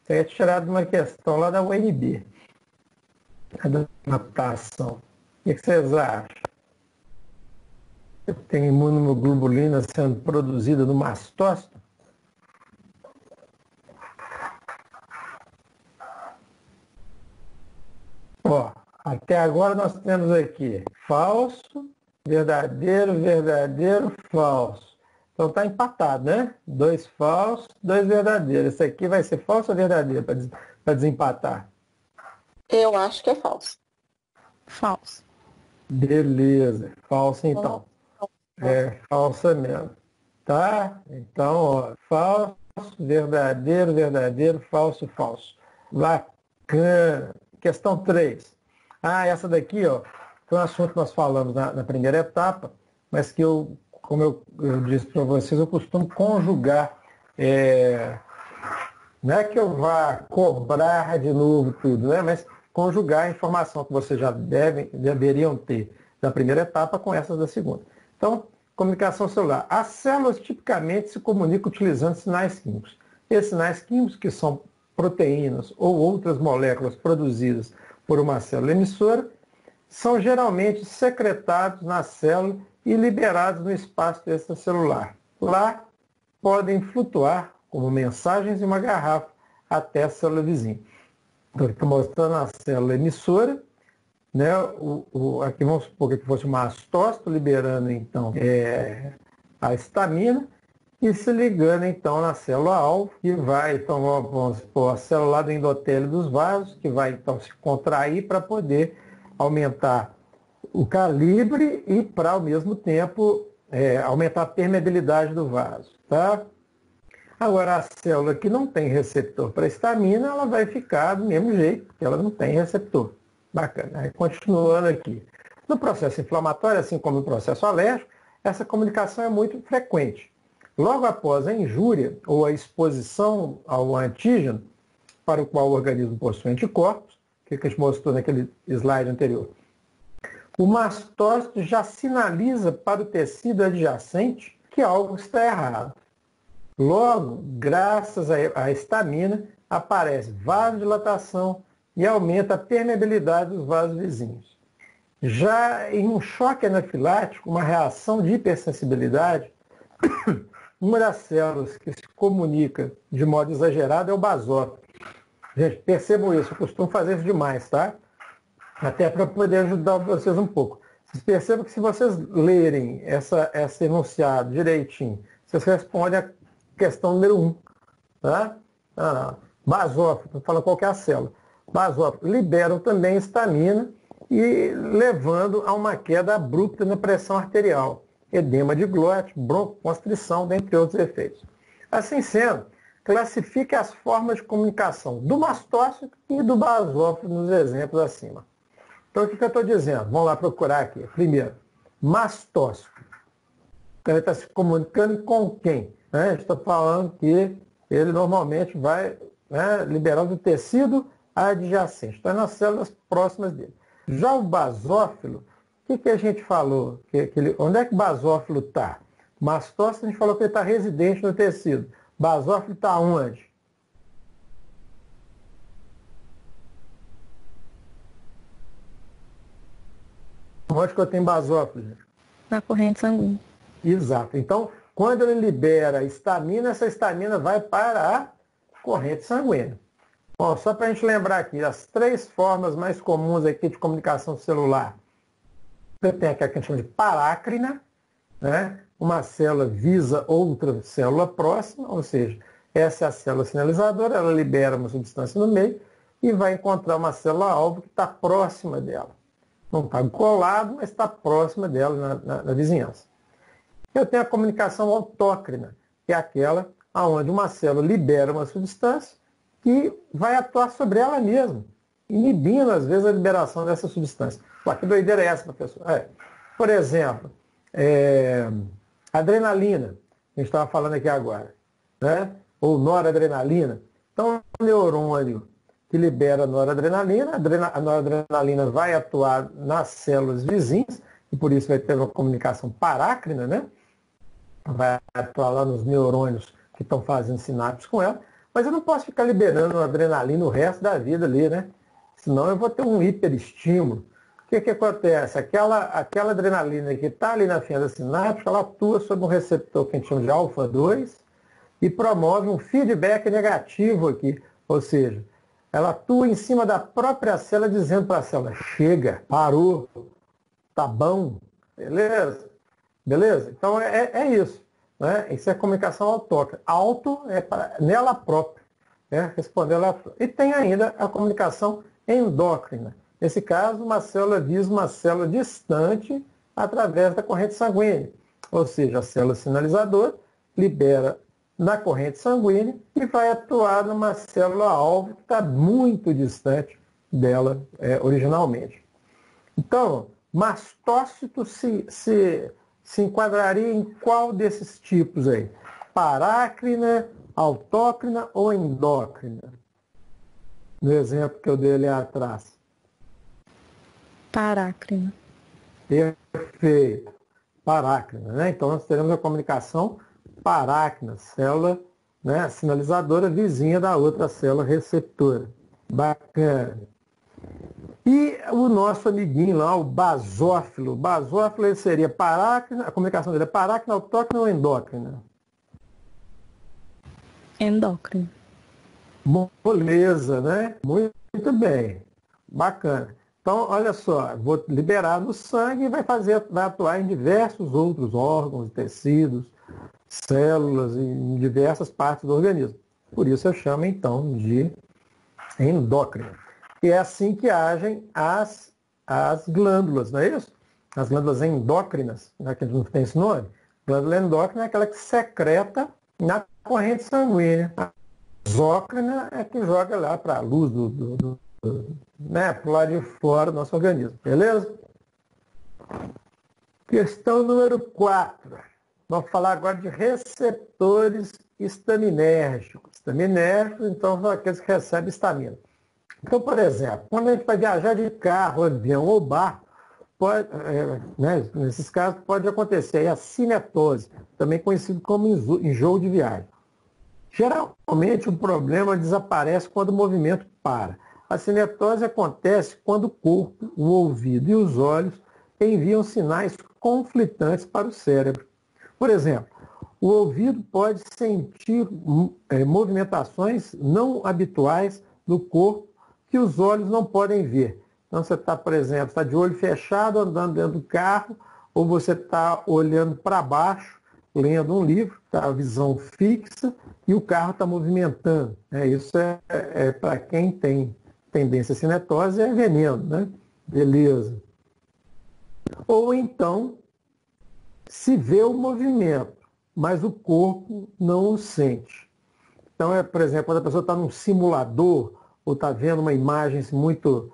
Isso aí é tirado de uma questão lá da UNB, da adaptação. O que vocês acham? Tem imunoglobulina sendo produzida no mastócito? Ó, até agora nós temos aqui falso, verdadeiro, verdadeiro, falso. Então está empatado, né? 2 falsos, 2 verdadeiros. Esse aqui vai ser falso ou verdadeiro para desempatar? Eu acho que é falso. Falso. Beleza, falso então. É falsa mesmo. Tá? Então, ó, falso, verdadeiro, verdadeiro, falso, falso. Bacana. Questão 3. Essa daqui, ó, foi um assunto que nós falamos na primeira etapa, mas que como eu disse para vocês, eu costumo conjugar. Não é que eu vá cobrar de novo tudo, né? Mas conjugar a informação que vocês já deveriam ter da primeira etapa com essas da segunda. Então, comunicação celular. As células tipicamente se comunicam utilizando sinais químicos. Esses sinais químicos, que são proteínas ou outras moléculas produzidas por uma célula emissora, são geralmente secretados na célula e liberados no espaço extracelular. Lá, podem flutuar como mensagens em uma garrafa até a célula vizinha. Então, estou mostrando a célula emissora, né? Aqui vamos supor que fosse um mastócito liberando, então, a histamina, e se ligando então na célula-alvo, que vai, então vamos supor, a célula lá do endotélio dos vasos, que vai então se contrair para poder aumentar o calibre e para ao mesmo tempo aumentar a permeabilidade do vaso. Tá? Agora, a célula que não tem receptor para histamina, ela vai ficar do mesmo jeito, porque ela não tem receptor. Bacana. Aí, continuando aqui. No processo inflamatório, assim como no processo alérgico, essa comunicação é muito frequente. Logo após a injúria ou a exposição ao antígeno, para o qual o organismo possui anticorpos, que a gente mostrou naquele slide anterior, o mastócito já sinaliza para o tecido adjacente que algo está errado. Logo, graças à histamina, aparece vasodilatação, e aumenta a permeabilidade dos vasos vizinhos. Já em um choque anafilático, uma reação de hipersensibilidade, uma das células que se comunica de modo exagerado é o basófilo. Gente, percebam isso, eu costumo fazer isso demais, tá? Até para poder ajudar vocês um pouco. Vocês percebam que se vocês lerem esse enunciado direitinho, vocês respondem a questão número 1. Tá? Basófilo, fala qual que é a célula. Basófilo liberam também histamina e levando a uma queda abrupta na pressão arterial, edema de glote, broncoconstrição, dentre outros efeitos. Assim sendo, classifique as formas de comunicação do mastócito e do basófilo nos exemplos acima. Então, o que eu estou dizendo? Vamos lá procurar aqui. Primeiro, mastócito. Então, ele está se comunicando com quem? A gente está falando que ele normalmente vai liberando o tecido adjacente. Então, é nas células próximas dele. Já o basófilo, o que a gente falou? Onde é que o basófilo está? Mastócito, a gente falou que ele está residente no tecido. Basófilo está onde? Onde que eu tenho basófilo, gente? Na corrente sanguínea. Exato. Então, quando ele libera histamina, essa histamina vai para a corrente sanguínea. Bom, só para a gente lembrar aqui, as 3 formas mais comuns aqui de comunicação celular. Você tem aquela que a gente chama de parácrina, né? Uma célula visa outra célula próxima, ou seja, essa é a célula sinalizadora, ela libera uma substância no meio e vai encontrar uma célula-alvo que está próxima dela. Não está colado, mas está próxima dela na vizinhança. Eu tenho a comunicação autócrina, que é aquela onde uma célula libera uma substância que vai atuar sobre ela mesma, inibindo, às vezes, a liberação dessa substância. Pô, que doideira é essa, professor? Por exemplo, adrenalina, a gente estava falando aqui agora, né? Ou noradrenalina. Então, o neurônio que libera a noradrenalina, a noradrenalina vai atuar nas células vizinhas, e por isso vai ter uma comunicação parácrina, né? Vai atuar lá nos neurônios que estão fazendo sinapses com ela, mas eu não posso ficar liberando adrenalina o resto da vida ali, né? Senão eu vou ter um hiperestímulo. O que acontece? Aquela adrenalina que está ali na fenda sináptica, ela atua sobre um receptor que a gente chama de alfa-2 e promove um feedback negativo aqui, ou seja, ela atua em cima da própria célula dizendo para a célula, chega, parou, tá bom, beleza? Beleza? Então é isso. Né? Isso é comunicação autócrina. Auto é nela própria, né? Responder ela. E tem ainda a comunicação endócrina. Nesse caso, uma célula visa uma célula distante através da corrente sanguínea. Ou seja, a célula sinalizadora libera na corrente sanguínea e vai atuar numa célula-alvo que está muito distante dela originalmente. Então, mastócito se enquadraria em qual desses tipos aí? Parácrina, autócrina ou endócrina? No exemplo que eu dei ali atrás. Parácrina. Perfeito. Parácrina, né? Então nós teremos a comunicação parácrina, célula, né, sinalizadora vizinha da outra célula receptora. Bacana. E o nosso amiguinho lá, o basófilo. O basófilo ele seria parácrina, a comunicação dele é parácrina, autócrina ou endócrina? Endócrina. Beleza, né? Muito bem. Bacana. Então, olha só, vou liberar no sangue e vai atuar em diversos outros órgãos, tecidos, células, em diversas partes do organismo. Por isso eu chamo, então, de endócrina. E é assim que agem as glândulas, não é isso? As glândulas endócrinas, né, que não tem esse nome. Glândula endócrina é aquela que secreta na corrente sanguínea. A exócrina é que joga lá para a luz né, para o lado de fora do nosso organismo. Beleza? Questão número 4. Vamos falar agora de receptores estaminérgicos. Estaminérgicos, então, são aqueles que recebem histamina. Então, por exemplo, quando a gente vai viajar de carro, avião ou barco, nesses casos pode acontecer aí a cinetose, também conhecido como enjoo de viagem. Geralmente o problema desaparece quando o movimento para. A cinetose acontece quando o corpo, o ouvido e os olhos enviam sinais conflitantes para o cérebro. Por exemplo, o ouvido pode sentir movimentações não habituais do corpo que os olhos não podem ver. Então você está, por exemplo, está de olho fechado andando dentro do carro, ou você está olhando para baixo, lendo um livro, está a visão fixa e o carro está movimentando. Isso é para quem tem tendência à cinetose, é veneno, né? Beleza. Ou então, se vê o movimento, mas o corpo não o sente. Então, por exemplo, quando a pessoa está num simulador, ou está vendo uma imagem muito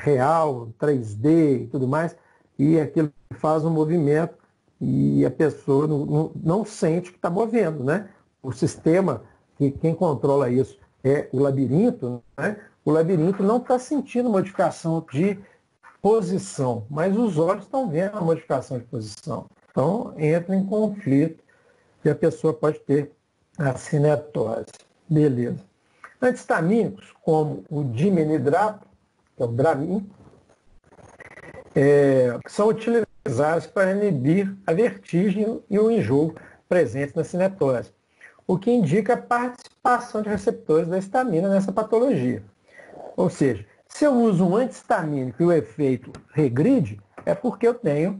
real, 3D e tudo mais, e aquilo faz um movimento e a pessoa não sente que está movendo, né? O sistema, que quem controla isso é o labirinto, né? O labirinto não está sentindo modificação de posição, mas os olhos estão vendo a modificação de posição. Então, entra em conflito e a pessoa pode ter a cinetose. Beleza. Antihistamínicos, como o dimenidrato, que é o Dramin, são utilizados para inibir a vertigem e o enjoo presentes na cinetose, o que indica a participação de receptores da histamina nessa patologia. Ou seja, se eu uso um antihistamínico e o efeito regride, é porque eu tenho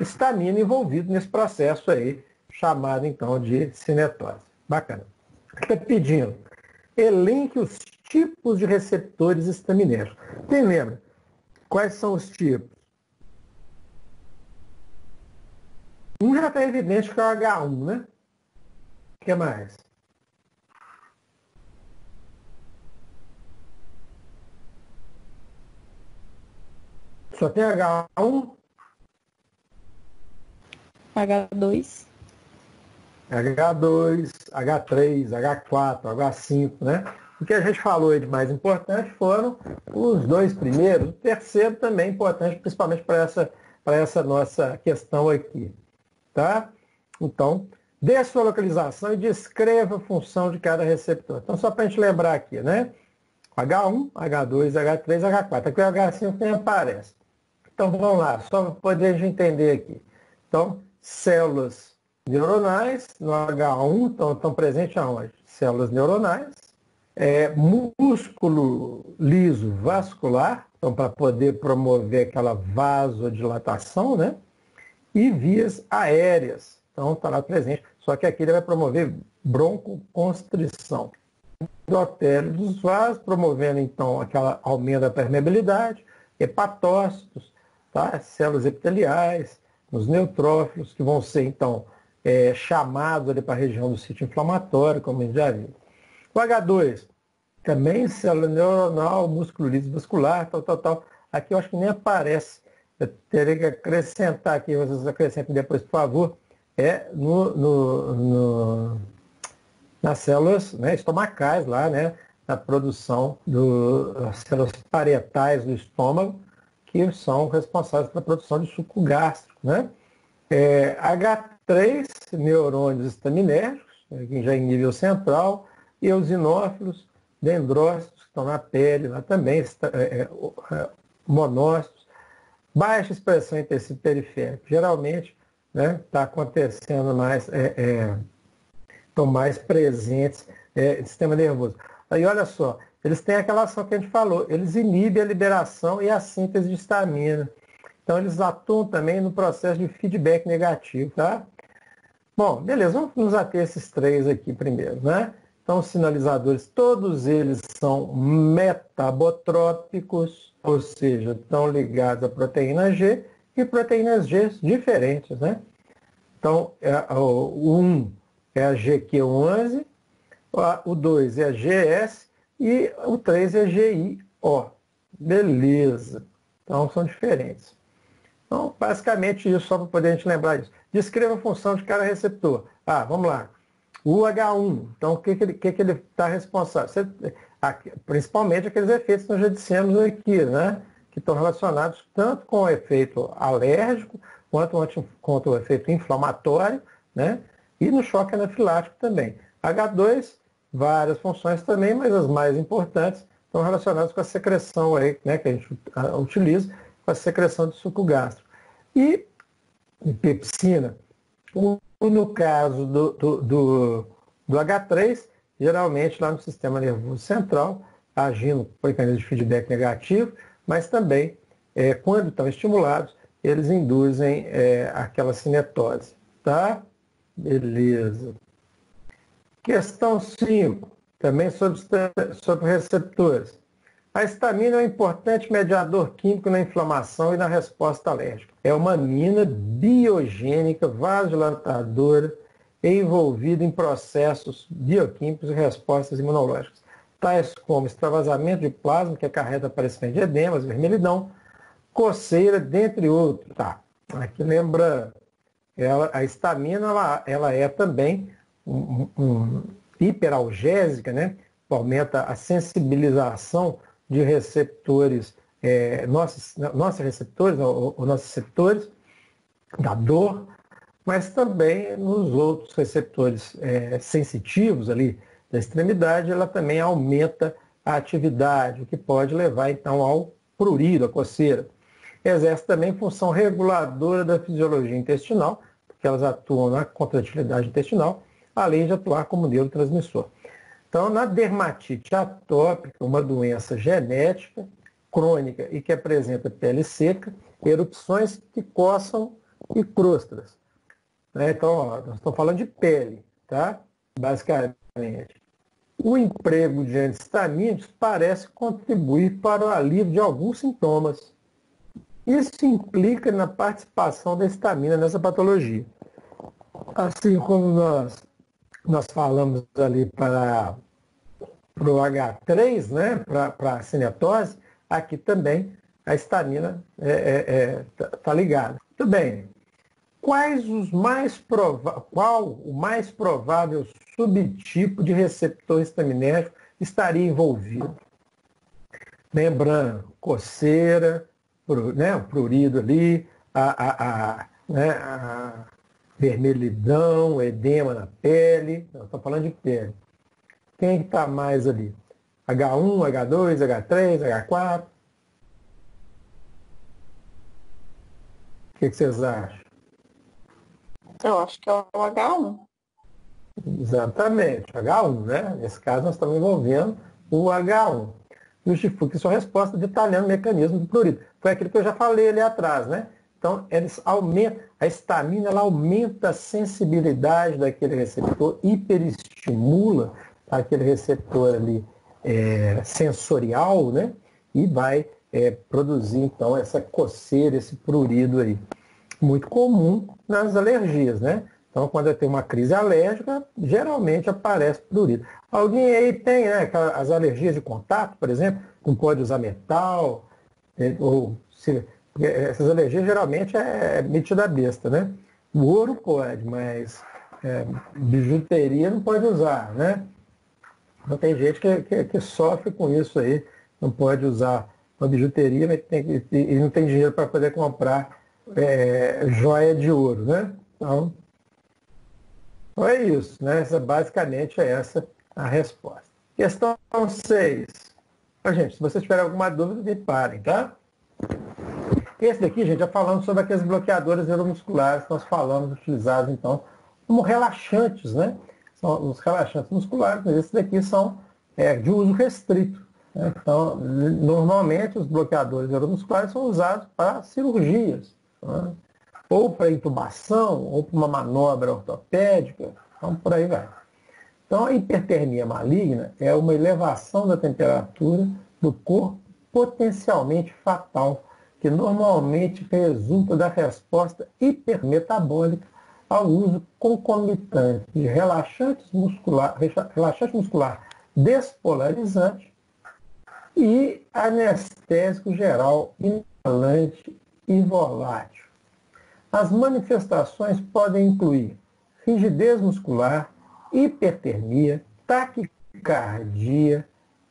histamina envolvido nesse processo aí, chamado então de cinetose. Bacana. Está pedindo, elenque os tipos de receptores histaminérgicos. Quem lembra? Quais são os tipos? Um já está evidente que é o H1, né? O que mais? Só tem H1? H2. H2, H3, H4, H5, né? O que a gente falou aí de mais importante foram os dois primeiros. O terceiro também é importante, principalmente para essa nossa questão aqui. Tá? Então, dê a sua localização e descreva a função de cada receptor. Então, só para a gente lembrar aqui, né? H1, H2, H3, H4. Aqui o H5 nem aparece. Então, vamos lá, só para poder a gente entender aqui. Então, células neuronais no H1 estão presentes aonde? Células neuronais. Músculo liso vascular, então para poder promover aquela vasodilatação, né? E vias aéreas, então está lá presente, só que aqui ele vai promover broncoconstrição. Endotélio dos vasos, promovendo então aquela aumento da permeabilidade, hepatócitos, tá? Células epiteliais, os neutrófilos, que vão ser então chamados ali para a região do sítio inflamatório, como a gente já viu. O H2, também célula neuronal, músculo liso vascular, tal. Aqui eu acho que nem aparece. Eu teria que acrescentar aqui, vocês acrescentem depois, por favor, nas células, né, estomacais lá, né, na produção das células parietais do estômago, que são responsáveis pela produção de suco gástrico, né? H3, neurônios estaminérgicos, aqui já em nível central, eosinófilos, dendrócitos, que estão na pele, lá também, monócitos, baixa expressão em tecido periférico. Geralmente, né, está acontecendo mais, estão mais presentes no sistema nervoso. Aí, olha só, eles têm aquela ação que a gente falou, eles inibem a liberação e a síntese de histamina. Então, eles atuam também no processo de feedback negativo, tá? Bom, beleza, vamos nos ater a esses três aqui primeiro, né? Então, os sinalizadores, todos eles são metabotrópicos, ou seja, estão ligados à proteína G e proteínas G diferentes, né? Então, o 1 é a GQ11, o 2 é a GS e o 3 é a GIO. Beleza. Então, são diferentes. Então, basicamente isso, só para poder a gente lembrar isso. Descreva a função de cada receptor. Vamos lá. O H1, então o que ele está responsável? Principalmente aqueles efeitos que nós já dissemos aqui, né? Que estão relacionados tanto com o efeito alérgico, quanto o efeito inflamatório, né? E no choque anafilático também. H2, várias funções também, mas as mais importantes estão relacionados com a secreção aí, né, que a gente utiliza, com a secreção de suco gástrico. E pepsina, no caso do H3, geralmente lá no sistema nervoso central, agindo por mecanismo de feedback negativo, mas também, quando estão estimulados, eles induzem aquela cinetose. Tá? Beleza. Questão 5, também sobre receptores. A histamina é um importante mediador químico na inflamação e na resposta alérgica. É uma amina biogênica, vasodilatadora e envolvida em processos bioquímicos e respostas imunológicas, tais como extravasamento de plasma, que acarreta aparecimento de edemas, vermelhidão, coceira, dentre outros. Tá. Aqui lembra, a histamina ela é também hiperalgésica, né? Aumenta a sensibilização de receptores, nossos receptores, ou nossos receptores da dor, mas também nos outros receptores sensitivos ali da extremidade, ela também aumenta a atividade, o que pode levar então ao prurido, à coceira. Exerce também função reguladora da fisiologia intestinal, porque elas atuam na contratilidade intestinal, além de atuar como neurotransmissor. Então, na dermatite atópica, uma doença genética, crônica e que apresenta pele seca, erupções que coçam e crôstadas. Então, nós estamos falando de pele, tá? Basicamente. O emprego de antihistamínicos parece contribuir para o alívio de alguns sintomas. Isso implica na participação da histamina nessa patologia. Assim como nós falamos ali para o H3, né, para a cinetose, aqui também a histamina está ligada. Muito bem. Qual o mais provável subtipo de receptor histaminérgico estaria envolvido? Lembrando, coceira, né, o prurido ali, a vermelhidão, edema na pele. Estou falando de pele. Quem está mais ali? H1, H2, H3, H4? O que vocês acham? Eu acho que é o H1. Exatamente, H1, né? Nesse caso, nós estamos envolvendo o H1. Justifique sua resposta detalhando o mecanismo do prurido. Foi aquilo que eu já falei ali atrás, né? Então, eles aumentam, a histamina ela aumenta a sensibilidade daquele receptor, hiperestimula aquele receptor ali sensorial, né? E vai produzir, então, essa coceira, esse prurido aí. Muito comum nas alergias, né? Então, quando eu tenho uma crise alérgica, geralmente aparece prurido. Alguém aí tem, né, as alergias de contato, por exemplo, não pode usar metal, essas alergias geralmente é metida besta, né? O ouro pode, mas bijuteria não pode usar, né? Então tem gente que sofre com isso aí, não pode usar uma bijuteria, mas e não tem dinheiro para poder comprar joia de ouro, né? Então é isso, né? Basicamente é essa a resposta. Questão 6. Gente, se vocês tiverem alguma dúvida, me parem, tá? Esse daqui, gente, já falamos sobre aqueles bloqueadores neuromusculares que nós falamos, utilizados, então, como relaxantes, né? São os relaxantes musculares, mas esses daqui são de uso restrito. Né? Então, normalmente, os bloqueadores neuromusculares são usados para cirurgias, né? Ou para intubação, ou para uma manobra ortopédica, então por aí vai. Então, a hipertermia maligna é uma elevação da temperatura do corpo potencialmente fatal, que normalmente resulta da resposta hipermetabólica ao uso concomitante de relaxante muscular despolarizante e anestésico geral inalante e volátil. As manifestações podem incluir rigidez muscular, hipertermia, taquicardia,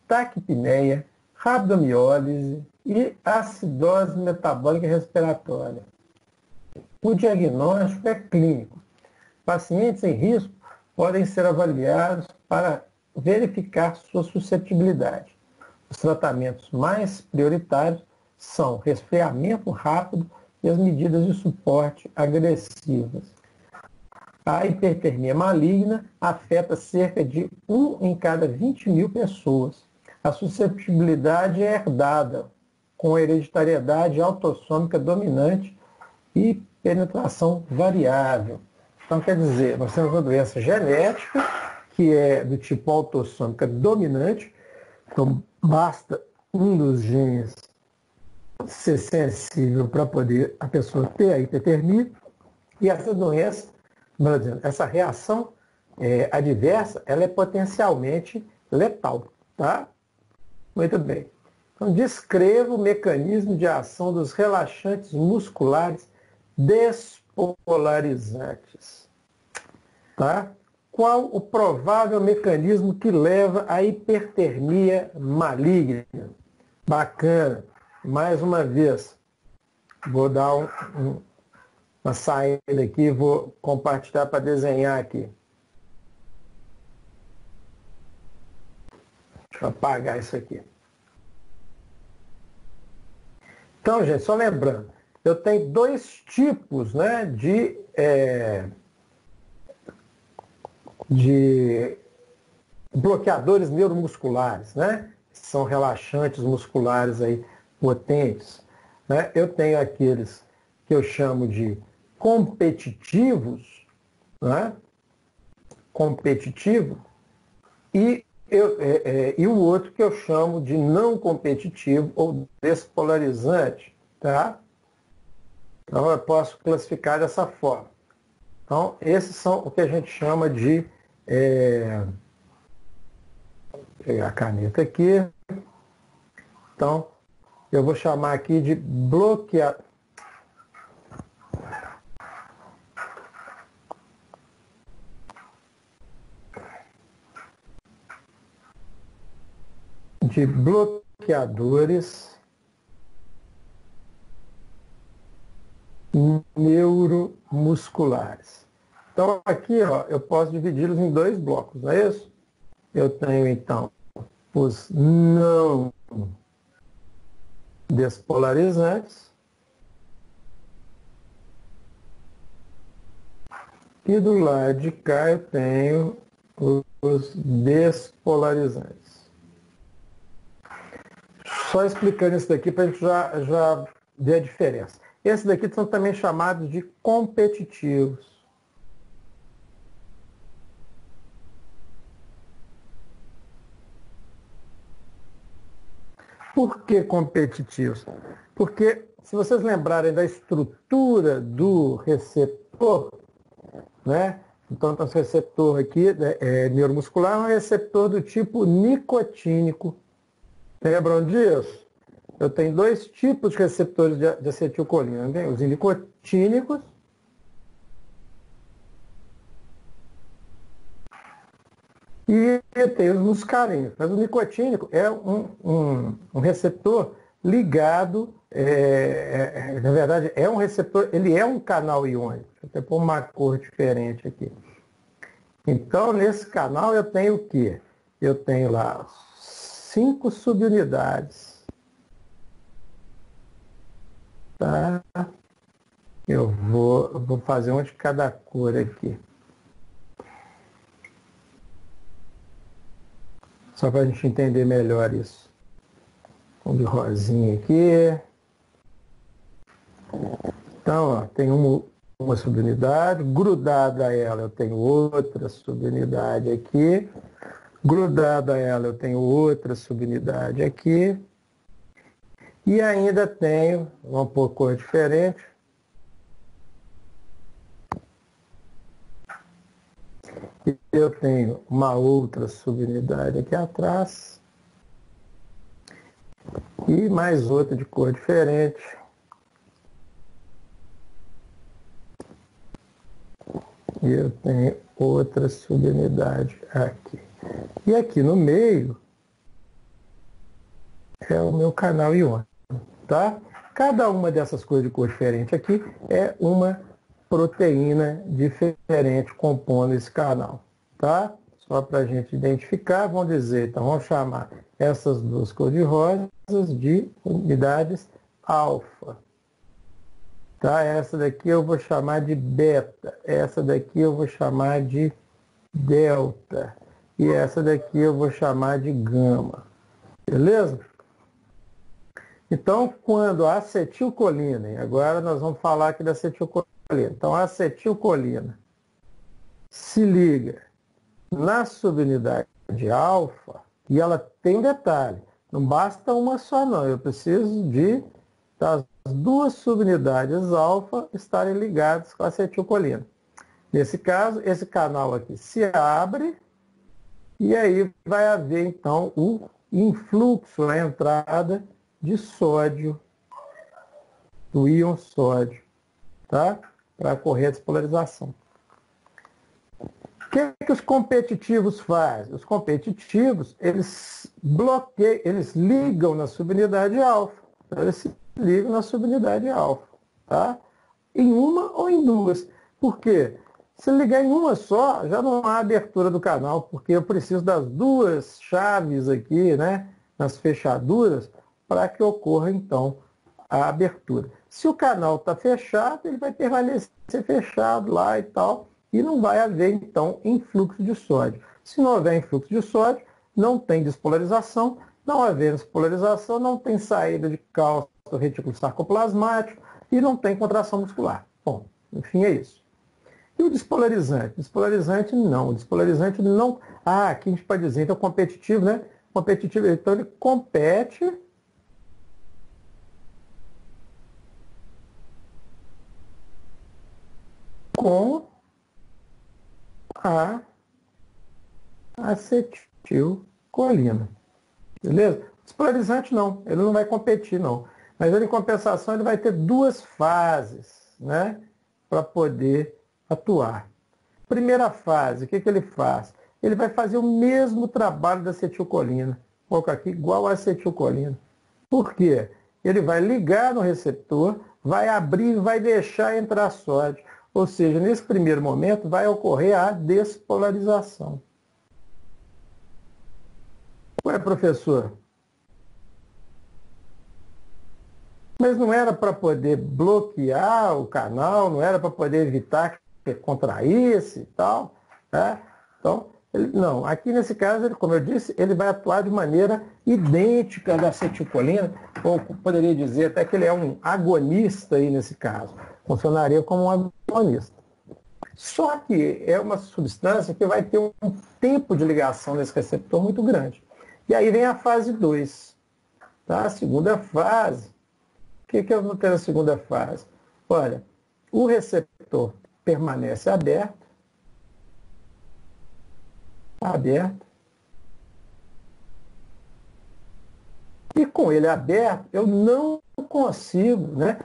taquipneia, rabdomiólise e acidose metabólica respiratória. O diagnóstico é clínico. Pacientes em risco podem ser avaliados para verificar sua suscetibilidade. Os tratamentos mais prioritários são resfriamento rápido e as medidas de suporte agressivas. A hipertermia maligna afeta cerca de 1 em cada 20 mil pessoas. A susceptibilidade é herdada, com hereditariedade autossômica dominante e penetração variável. Então, quer dizer, nós temos uma doença genética, que é do tipo autossômica dominante, então basta um dos genes ser sensível para poder a pessoa ter a hipertermia, e essa doença, essa reação adversa, ela é potencialmente letal, tá? Muito bem. Então, descreva o mecanismo de ação dos relaxantes musculares despolarizantes. Tá? Qual o provável mecanismo que leva à hipertermia maligna? Bacana. Mais uma vez, vou dar uma saída aqui, vou compartilhar para desenhar aqui. Deixa eu apagar isso aqui. Então, gente, só lembrando, eu tenho dois tipos, né, de bloqueadores neuromusculares, né? São relaxantes musculares aí potentes, né? Eu tenho aqueles que eu chamo de competitivos, né? Competitivo, e o outro que eu chamo de não competitivo ou despolarizante, tá? Então eu posso classificar dessa forma. Então esses são o que a gente chama de vou pegar a caneta aqui. Então eu vou chamar aqui de bloqueador. De bloqueadores neuromusculares. Então aqui, ó, eu posso dividi-los em dois blocos, não é isso? Eu tenho então os não despolarizantes e do lado de cá eu tenho os despolarizantes. Só explicando isso daqui para a gente já ver a diferença. Esses daqui são também chamados de competitivos. Por que competitivos? Porque, se vocês lembrarem da estrutura do receptor, né? Então, esse receptor aqui neuromuscular é um receptor do tipo nicotínico. Lembram disso? Eu tenho dois tipos de receptores de acetilcolina. Né? Os nicotínicos e tem os muscarínicos. Mas o nicotínico é um receptor ligado, na verdade, é um receptor, ele é um canal iônico. Deixa eu até pôr uma cor diferente aqui. Então, nesse canal eu tenho o quê? Eu tenho lá 5 subunidades. Tá? Eu vou fazer uma de cada cor aqui. Só para a gente entender melhor isso. Um de rosinha aqui. Então, ó, tem uma subunidade. Grudada a ela, eu tenho outra subunidade aqui. Grudada a ela, eu tenho outra subunidade aqui. E ainda tenho, vamos pôr cor diferente. Eu tenho uma outra subunidade aqui atrás. E mais outra de cor diferente. E eu tenho outra subunidade aqui. E aqui no meio é o meu canal iônico, tá? Cada uma dessas cores de cor diferente aqui é uma proteína diferente compondo esse canal, tá? só para a gente identificar, vamos dizer, então vamos chamar essas duas cor-de-rosas de unidades alfa. Tá? Essa daqui eu vou chamar de beta, essa daqui eu vou chamar de delta e essa daqui eu vou chamar de gama. Beleza? Então, quando a acetilcolina, e agora nós vamos falar aqui da acetilcolina. Então, a acetilcolina se liga na subunidade alfa, e ela tem um detalhe, não basta uma só não, eu preciso das duas subunidades alfa estarem ligadas com a acetilcolina. Nesse caso, esse canal aqui se abre, e aí vai haver então o influxo, a entrada de sódio, do íon sódio, tá? Para ocorrer a despolarização. O que os competitivos fazem? Os competitivos, eles bloqueiam, eles ligam na subunidade alfa. Então, eles se ligam na subunidade alfa, tá? Em uma ou em duas. Por quê? Se ligar em uma só, já não há abertura do canal, porque eu preciso das duas chaves aqui, né, nas fechaduras, para que ocorra, então, a abertura. Se o canal está fechado, ele vai permanecer fechado lá e tal, e não vai haver, então, influxo de sódio. Se não houver influxo de sódio, não tem despolarização, não haver despolarização, não tem saída de cálcio do retículo sarcoplasmático e não tem contração muscular. Bom, enfim, é isso. E o despolarizante? Despolarizante não. O despolarizante não... Ah, aqui a gente pode dizer, então, competitivo, né? Competitivo, então ele compete com a acetilcolina. Beleza? Despolarizante não, ele não vai competir não. Mas ele, em compensação, ele vai ter duas fases, né? Para poder atuar. Primeira fase, o que ele faz? Ele vai fazer o mesmo trabalho da acetilcolina. Vou colocar aqui igual a acetilcolina. Por quê? Ele vai ligar no receptor, vai abrir e vai deixar entrar sódio. Ou seja, nesse primeiro momento vai ocorrer a despolarização. Ué, professor? Mas não era para poder bloquear o canal, não era para poder evitar que contraísse e tal, né? Então, não. Aqui nesse caso, como eu disse, ele vai atuar de maneira idêntica da acetilcolina, ou poderia dizer até que ele é um agonista aí nesse caso. Funcionaria como um agonista. Só que é uma substância que vai ter um tempo de ligação nesse receptor muito grande. E aí vem a fase 2. Tá? A segunda fase. O que eu vou ter na segunda fase? Olha, o receptor permanece aberto. E com ele aberto, eu não consigo, né?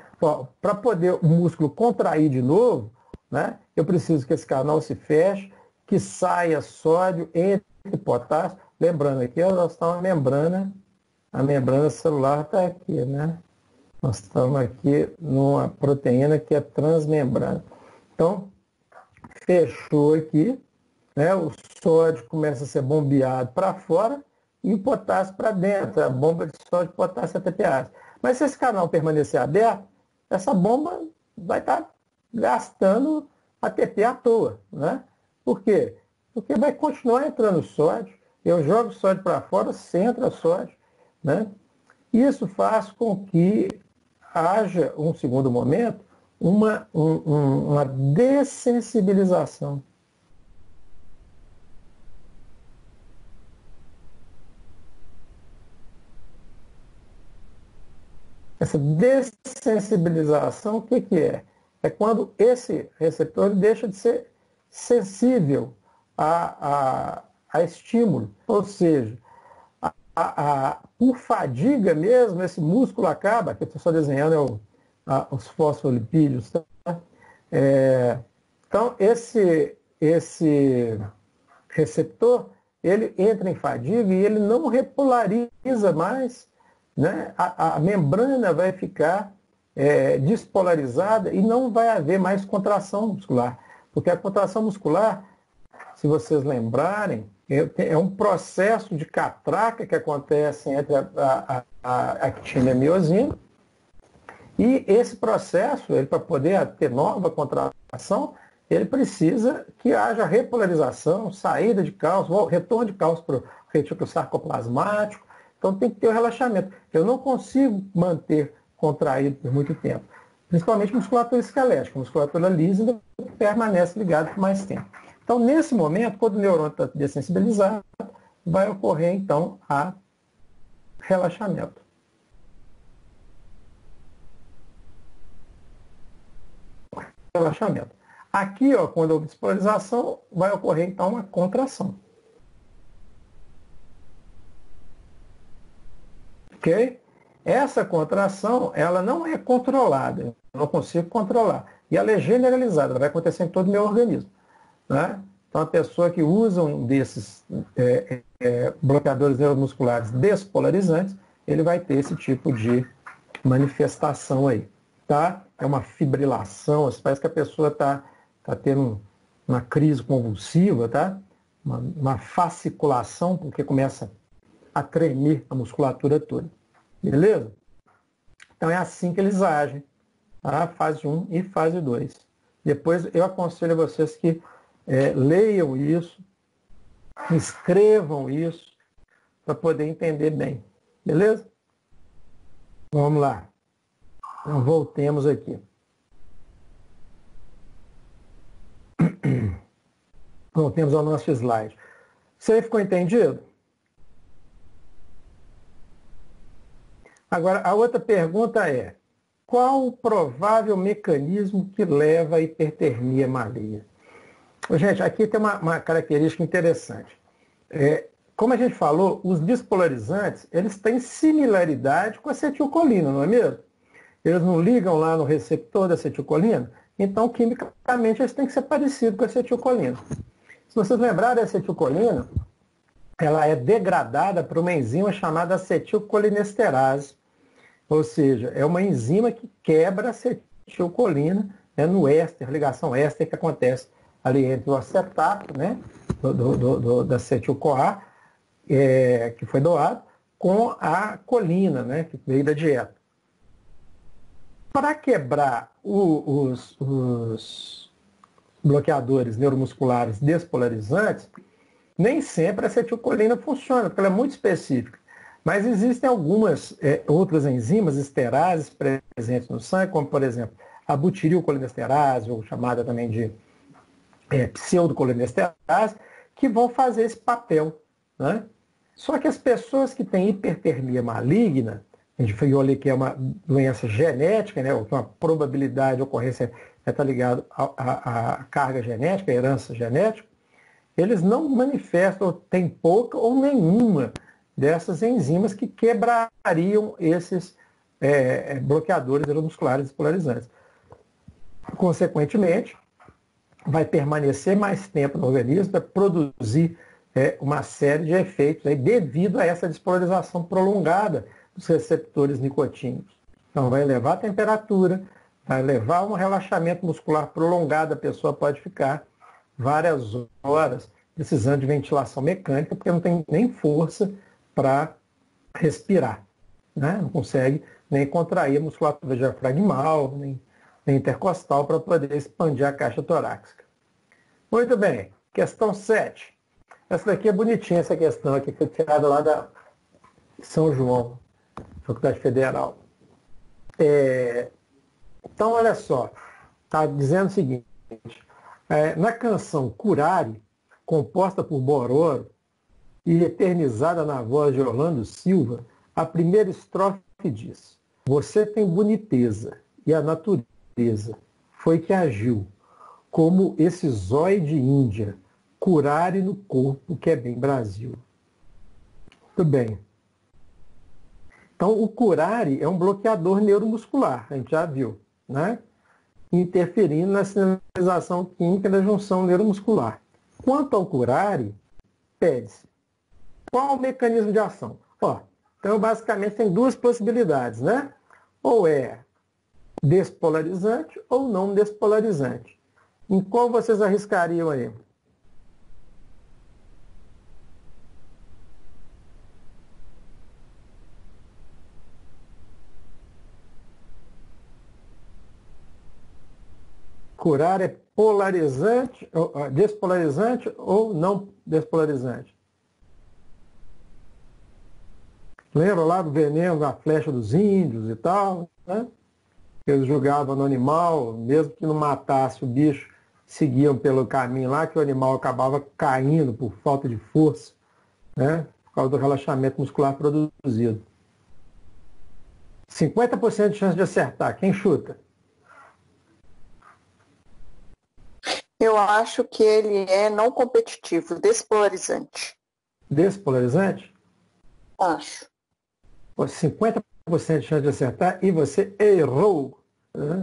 Para poder o músculo contrair de novo, né? Eu preciso que esse canal se feche, que saia sódio, entre potássio. Lembrando aqui, nós estamos na membrana, a membrana celular está aqui, né? Nós estamos aqui numa proteína que é transmembrana. Então, fechou aqui, né? O sódio começa a ser bombeado para fora e o potássio para dentro, a bomba de sódio, potássio e ATPase. Mas se esse canal permanecer aberto, essa bomba vai estar gastando ATP à toa, né? Por quê? Porque vai continuar entrando sódio, eu jogo sódio para fora, se entra sódio, né? Isso faz com que haja, um segundo momento, uma dessensibilização. Essa dessensibilização, o que é? É quando esse receptor deixa de ser sensível a estímulo. Ou seja, por fadiga mesmo, esse músculo acaba, que eu estou só desenhando os fosfolipídios. Tá? Então, esse receptor, ele entra em fadiga e ele não repolariza mais, né? A membrana vai ficar despolarizada e não vai haver mais contração muscular. Porque a contração muscular se vocês lembrarem, é um processo de catraca que acontece entre a actina e a miosina. E esse processo, para poder ter nova contração, ele precisa que haja repolarização, saída de cálcio, retorno de cálcio para o retículo sarcoplasmático. Então tem que ter o relaxamento. Eu não consigo manter contraído por muito tempo. Principalmente musculatura esquelética. A musculatura lisa ainda permanece ligada por mais tempo. Então, nesse momento, quando o neurônio está dessensibilizado, vai ocorrer, então, a relaxamento. Relaxamento. Aqui, ó, quando houve despolarização, vai ocorrer, então, uma contração. Ok? Essa contração, ela não é controlada, eu não consigo controlar. E ela é generalizada, ela vai acontecer em todo o meu organismo. Né? Então, a pessoa que usa um desses bloqueadores neuromusculares despolarizantes, ele vai ter esse tipo de manifestação aí. Tá? É uma fibrilação, parece que a pessoa está tendo uma crise convulsiva, tá? Uma fasciculação, porque começa a tremer a musculatura toda. Beleza? Então é assim que eles agem. Tá? Fase 1 e fase 2. Depois eu aconselho a vocês que leiam isso, escrevam isso, para poder entender bem. Beleza? Vamos lá. Então voltemos aqui. Voltemos ao nosso slide. Isso aí ficou entendido? Agora, a outra pergunta é: qual o provável mecanismo que leva à hipertermia maligna? Gente, aqui tem uma característica interessante. Como a gente falou, os despolarizantes, eles têm similaridade com a acetilcolina, não é mesmo? Eles não ligam lá no receptor da acetilcolina, então, quimicamente, eles têm que ser parecidos com a acetilcolina. Se vocês lembrarem, a acetilcolina, ela é degradada por uma enzima chamada acetilcolinesterase. Ou seja, é uma enzima que quebra a acetilcolina no éster, ligação éster que acontece ali entre o acetato, né, da acetil-CoA, que foi doado, com a colina, né, que veio da dieta. Para quebrar os bloqueadores neuromusculares despolarizantes, nem sempre a acetilcolina funciona, porque ela é muito específica. Mas existem algumas outras enzimas esterases presentes no sangue, como, por exemplo, a butirilcolinesterase, ou chamada também de pseudocolinesterase, que vão fazer esse papel. Né? Só que as pessoas que têm hipertermia maligna, a gente falou ali que é uma doença genética, né, uma probabilidade de ocorrência está ligada à carga genética, à herança genética, eles não manifestam, tem pouca ou nenhuma dessas enzimas que quebrariam esses bloqueadores neuromusculares despolarizantes. Consequentemente, vai permanecer mais tempo no organismo para produzir uma série de efeitos devido a essa despolarização prolongada dos receptores nicotínicos. Então, vai elevar a temperatura, vai levar a um relaxamento muscular prolongado, a pessoa pode ficar várias horas precisando de ventilação mecânica, porque não tem nem força para respirar. Né? Não consegue nem contrair a musculatura diafragmal, nem intercostal para poder expandir a caixa torácica. Muito bem, questão 7. Essa daqui é bonitinha, essa questão aqui, que foi tirada lá da São João, Faculdade Federal. Então, olha só, está dizendo o seguinte, na canção Curare, composta por Bororo e eternizada na voz de Orlando Silva, a primeira estrofe diz: você tem boniteza e a natureza foi que agiu, como esse zóio de Índia, curare no corpo que é bem Brasil. Muito bem. Então, o curare é um bloqueador neuromuscular, a gente já viu, né? Interferindo na sinalização química da junção neuromuscular. Quanto ao curare, pede-se: qual o mecanismo de ação? Então, basicamente, tem duas possibilidades, né? Ou é despolarizante ou não despolarizante. Em qual vocês arriscariam aí? curar é polarizante, despolarizante ou não despolarizante? Lembra lá do veneno da flecha dos índios e tal, né? Eles jogavam no animal, mesmo que não matasse o bicho, seguiam pelo caminho lá, que o animal acabava caindo por falta de força, né? Por causa do relaxamento muscular produzido. 50% de chance de acertar. Quem chuta? Eu acho que ele é não competitivo, despolarizante. Despolarizante? Acho. 50% de chance de acertar e você errou. Né?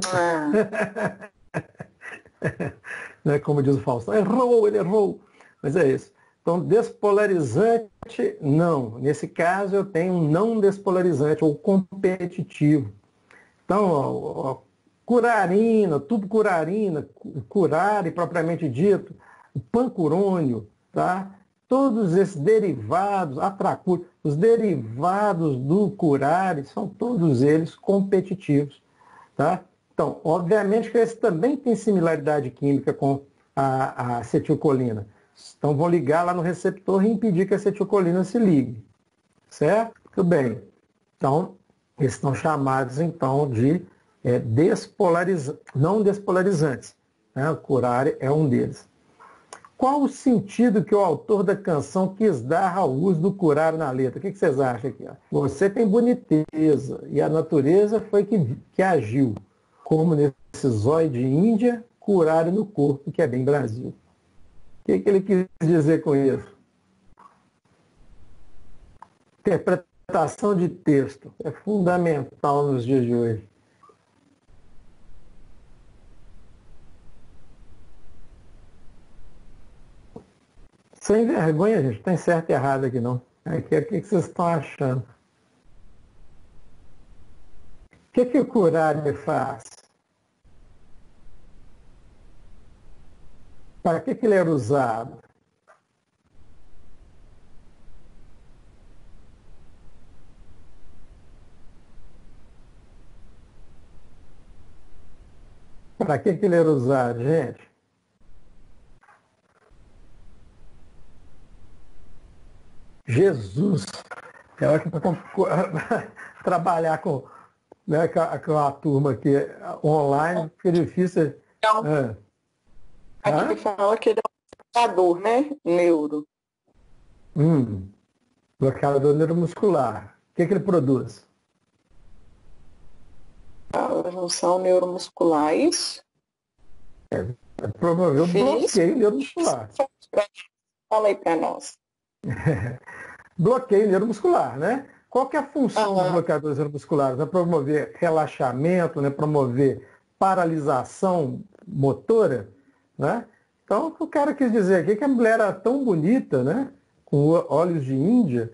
Né? Como diz o Faustão, errou, ele errou. Mas é isso. Então, despolarizante, não. Nesse caso, eu tenho um não despolarizante ou competitivo. Então, ó, curarina, tubocurarina, curare propriamente dito, o pancurônio, tá? Todos esses derivados, atracúrio, os derivados do curare são todos eles competitivos, tá? Então, obviamente que esse também tem similaridade química com a acetilcolina. Então, vão ligar lá no receptor e impedir que a acetilcolina se ligue, certo? Tudo bem. Então, eles estão chamados, então, de não despolarizantes. Né? O curare é um deles. Qual o sentido que o autor da canção quis dar ao uso do curare na letra? O que vocês acham aqui? Você tem boniteza e a natureza foi que agiu, como nesse zóio de Índia, curare no corpo, que é bem Brasil. O que ele quis dizer com isso? Interpretação de texto é fundamental nos dias de hoje. Sem vergonha, gente, não tem certo e errado aqui não. Aqui, o que vocês estão achando? O que o curare faz? Para que ele era usado? Para que ele era usado, gente? Jesus! É hora para trabalhar com, né, com a turma aqui online, fica difícil. Então, aqui fala que ele é um bloqueador, né? Neuro. Bloqueador neuromuscular. O que ele produz? Elas não são neuromusculares. Promoveu o bloqueio neuromuscular. Fala aí para nós. Bloqueio neuromuscular, né? Qual que é a função dos bloqueadores neuromusculares? É promover relaxamento, né? Promover paralisação motora, né? Então, o cara quis dizer aqui que a mulher era tão bonita, né? Com olhos de Índia,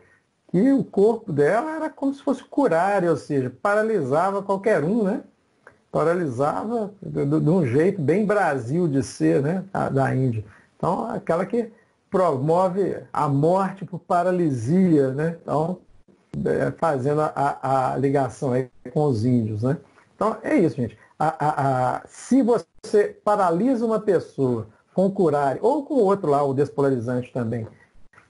que o corpo dela era como se fosse curare, ou seja, paralisava qualquer um, né? Paralisava de um jeito bem Brasil de ser, né? Da Índia. Então, aquela que promove a morte por paralisia, né? Então, fazendo a ligação aí com os índios, né? Então, é isso, gente. Se você paralisa uma pessoa com curare, ou com outro lá, o despolarizante também,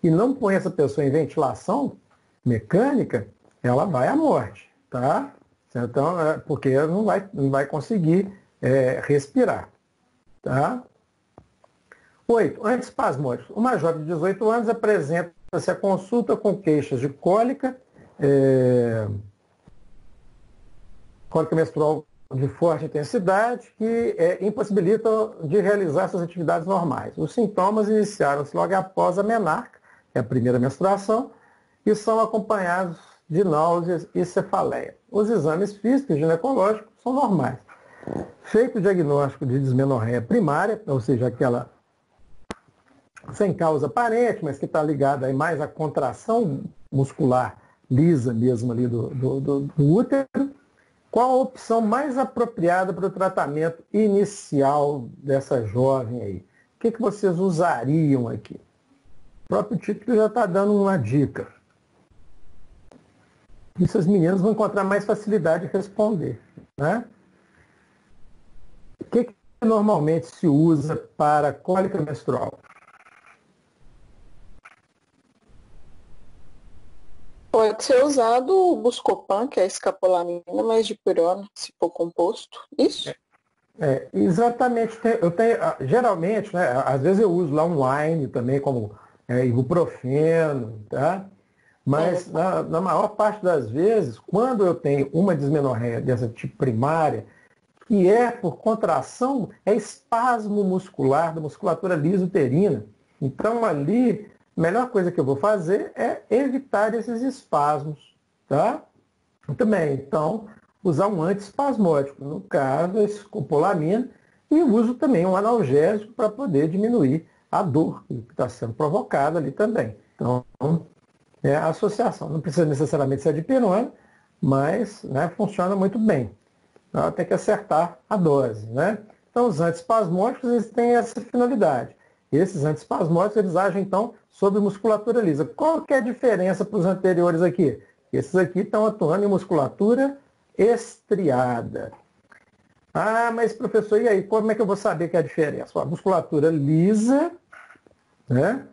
e não põe essa pessoa em ventilação mecânica, ela vai à morte, tá? Então, porque ela não vai conseguir respirar, tá? 8. Antiespasmódicos. Uma jovem de 18 anos apresenta-se à consulta com queixas de cólica, cólica menstrual de forte intensidade, que impossibilitam de realizar suas atividades normais. Os sintomas iniciaram-se logo após a menarca, que é a primeira menstruação, e são acompanhados de náuseas e cefaleia. Os exames físicos e ginecológicos são normais. Feito o diagnóstico de dismenorreia primária, ou seja, aquela sem causa aparente, mas que está ligada aí mais à contração muscular lisa mesmo ali do útero, qual a opção mais apropriada para o tratamento inicial dessa jovem aí? O que vocês usariam aqui? O próprio título já está dando uma dica. Isso as meninas vão encontrar mais facilidade de responder, né? O que normalmente se usa para cólica menstrual? Pode ser usado o Buscopan, que é a escapolamina, mais dipirona, se for composto. Isso? Exatamente. Geralmente, né, às vezes eu uso lá um wine também, como ibuprofeno, tá? Mas na maior parte das vezes, quando eu tenho uma dismenorreia dessa tipo primária, que é por contração, é espasmo muscular da musculatura liso-uterina. Então ali, a melhor coisa que eu vou fazer é evitar esses espasmos, tá? Também, então, usar um antiespasmódico, no caso, a escopolamina, e uso também um analgésico para poder diminuir a dor que está sendo provocada ali também. Então, é a associação. Não precisa necessariamente ser de dipirona, mas, né, funciona muito bem. Então, tem que acertar a dose, né? Então, os antiespasmódicos, eles têm essa finalidade. Esses antiespasmódicos, eles agem, então, sobre musculatura lisa. Qual que é a diferença para os anteriores aqui? Esses aqui estão atuando em musculatura estriada. Ah, mas professor, e aí? Como é que eu vou saber que é a diferença? A musculatura lisa, né?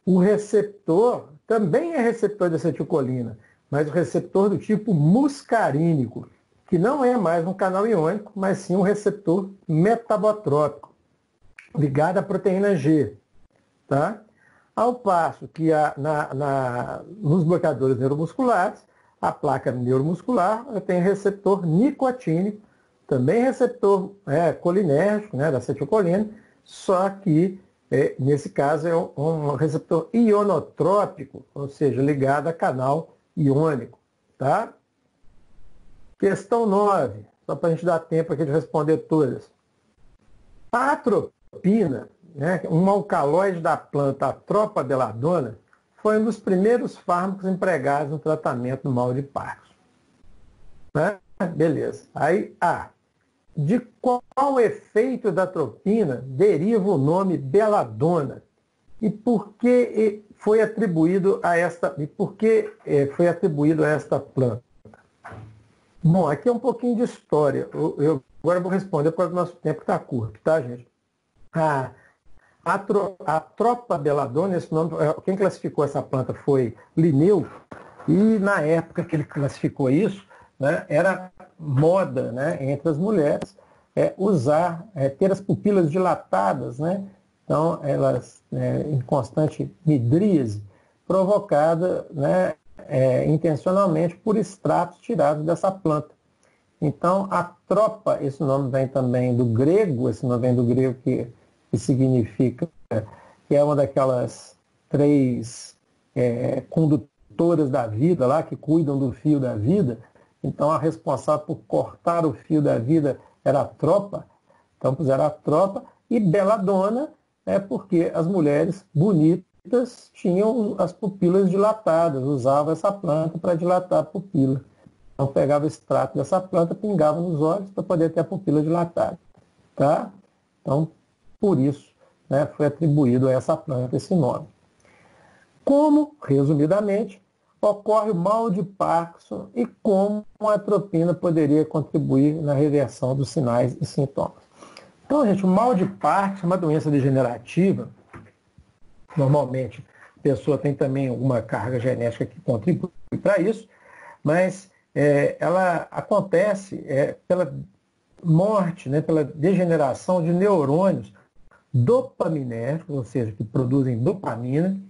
O receptor também é receptor de acetilcolina, mas o receptor do tipo muscarínico, que não é mais um canal iônico, mas sim um receptor metabotrópico, ligado à proteína G. Tá? Ao passo que nos bloqueadores neuromusculares, a placa neuromuscular tem receptor nicotínico, também receptor colinérgico, né, da acetilcolina, só que nesse caso é um receptor ionotrópico, ou seja, ligado a canal iônico. Tá? Questão 9, só para a gente dar tempo aqui de responder todas. A atropina, né, um alcaloide da planta, a tropa belladonna, foi um dos primeiros fármacos empregados no tratamento do mal de Parkinson. Né? Beleza. Aí, de qual efeito da atropina deriva o nome belladonna? E por que foi atribuído a esta planta? Bom, aqui é um pouquinho de história. Eu agora vou responder porque o nosso tempo está curto, tá, gente? A tropa belladonna, esse nome, quem classificou essa planta foi Linneu, e na época que ele classificou isso, né, era moda, né, entre as mulheres ter as pupilas dilatadas, né? Então elas em constante midríase, provocada, né, intencionalmente por extratos tirados dessa planta. Então a tropa, esse nome vem também do grego, que significa que é uma daquelas 3 condutoras da vida lá, que cuidam do fio da vida. Então a responsável por cortar o fio da vida era a tropa. Então puseram a tropa, e belladonna porque as mulheres bonitas tinham as pupilas dilatadas, usavam essa planta para dilatar a pupila. Então pegava o extrato dessa planta, pingava nos olhos para poder ter a pupila dilatada. Tá? Então, por isso, né, foi atribuído a essa planta esse nome. Como, resumidamente, ocorre o mal de Parkinson e como a atropina poderia contribuir na reversão dos sinais e sintomas. Então, gente, o mal de Parkinson é uma doença degenerativa. Normalmente, a pessoa tem também alguma carga genética que contribui para isso, mas ela acontece pela morte, né, pela degeneração de neurônios dopaminérgicos, ou seja, que produzem dopamina,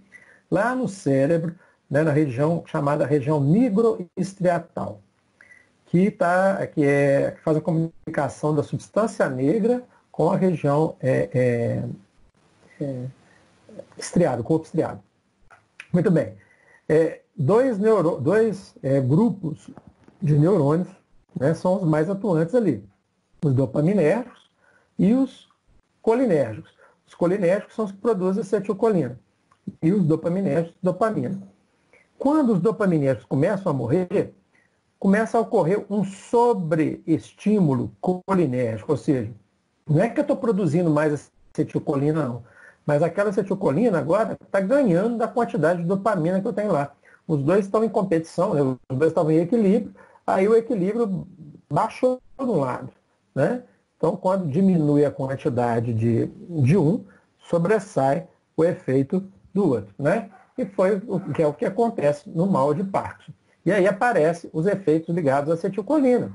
lá no cérebro, né, na região chamada região nigroestriatal, que faz a comunicação da substância negra com a região estriado, corpo estriado. Muito bem. Dois grupos de neurônios, né, são os mais atuantes ali. Os dopaminérgicos e os colinérgicos. Os colinérgicos são os que produzem acetilcolina. E os dopaminérgicos, dopamina. Quando os dopaminérgicos começam a morrer, começa a ocorrer um sobreestímulo colinérgico, ou seja, não é que eu estou produzindo mais acetilcolina, não, mas aquela acetilcolina agora está ganhando da quantidade de dopamina que eu tenho lá. Os dois estão em competição, né? Os dois estavam em equilíbrio, aí o equilíbrio baixou de um lado, né? Então, quando diminui a quantidade de um, sobressai o efeito do outro, né? E que é o que acontece no mal de Parkinson. E aí aparecem os efeitos ligados à acetilcolina,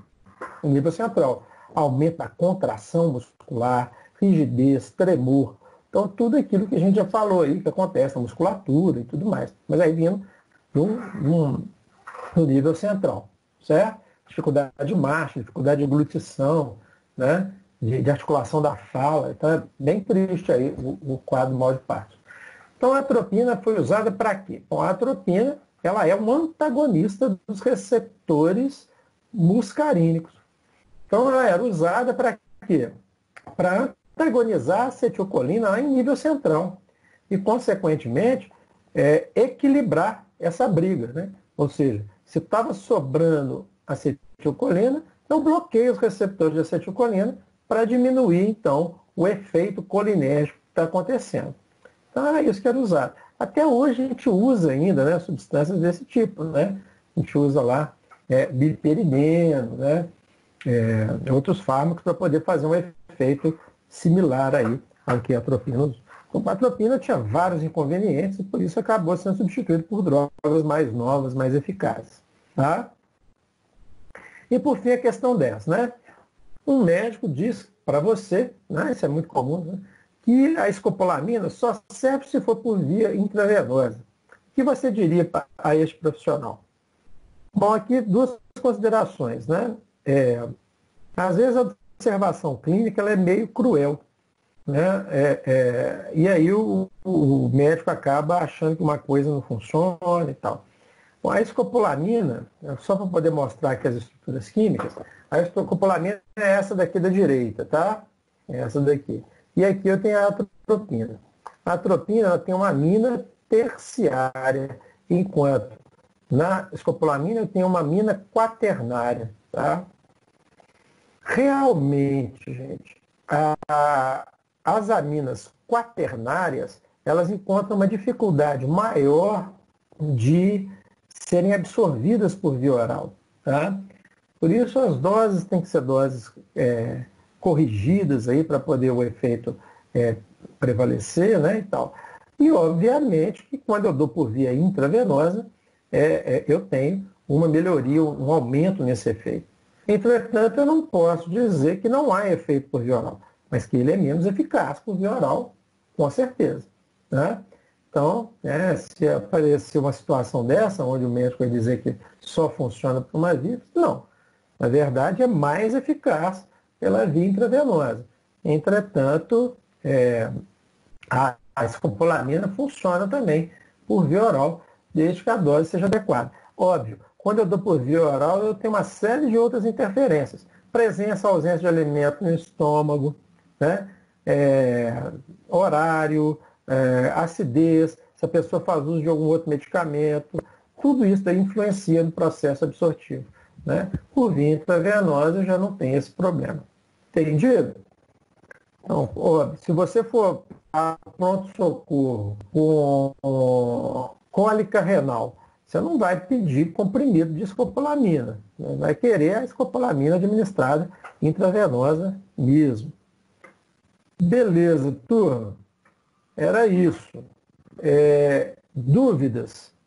no nível central. Aumenta a contração muscular, rigidez, tremor. Então, tudo aquilo que a gente já falou aí, que acontece na musculatura e tudo mais. Mas aí vindo no nível central, certo? Dificuldade de marcha, dificuldade de glutição, né? De articulação da fala. Então, é bem triste aí o quadro mal de Parkinson. Então, a atropina foi usada para quê? Bom, a atropina, ela é um antagonista dos receptores muscarínicos. Então, ela era usada para quê? Para antagonizar a acetilcolina lá em nível central. E, consequentemente, equilibrar essa briga, né? Ou seja, se estava sobrando acetilcolina, eu bloqueio os receptores de acetilcolina para diminuir, então, o efeito colinérgico que está acontecendo. Então, era isso que era usado. Até hoje a gente usa ainda, né, substâncias desse tipo, né? A gente usa lá biperideno, né? Outros fármacos para poder fazer um efeito similar aí ao que a atropina usa. Então, a atropina tinha vários inconvenientes e por isso acabou sendo substituído por drogas mais novas, mais eficazes. Tá? E por fim a questão 10, né? Um médico diz para você, né, isso é muito comum, né, que a escopolamina só serve se for por via intravenosa. O que você diria a este profissional? Bom, aqui duas considerações, né? Às vezes a observação clínica ela é meio cruel, né? E aí o médico acaba achando que uma coisa não funciona e tal. Bom, a escopolamina, só para poder mostrar aqui as estruturas químicas, a escopolamina é essa daqui da direita, tá? É essa daqui. E aqui eu tenho a atropina. A atropina ela tem uma amina terciária, enquanto na escopolamina eu tenho uma amina quaternária, tá? Realmente, gente, as aminas quaternárias, elas encontram uma dificuldade maior de serem absorvidas por via oral. Tá? Por isso as doses têm que ser doses corrigidas aí para poder o efeito prevalecer, né, e tal. E obviamente que quando eu dou por via intravenosa, eu tenho uma melhoria, um aumento nesse efeito. Entretanto, eu não posso dizer que não há efeito por via oral, mas que ele é menos eficaz por via oral, com certeza. Né? Então, se aparecer uma situação dessa, onde o médico vai dizer que só funciona por uma via, não. Na verdade, é mais eficaz pela via intravenosa. Entretanto, a escopolamina funciona também por via oral, desde que a dose seja adequada. Óbvio, quando eu dou por via oral, eu tenho uma série de outras interferências. Presença, ausência de alimento no estômago, né? Horário, acidez, se a pessoa faz uso de algum outro medicamento, tudo isso daí influencia no processo absortivo. Né? Por via intravenosa já não tem esse problema. Entendido? Então, se você for a pronto-socorro com cólica renal, você não vai pedir comprimido de escopolamina. Né? Vai querer a escopolamina administrada intravenosa mesmo. Beleza, turma. Era isso. Dúvidas?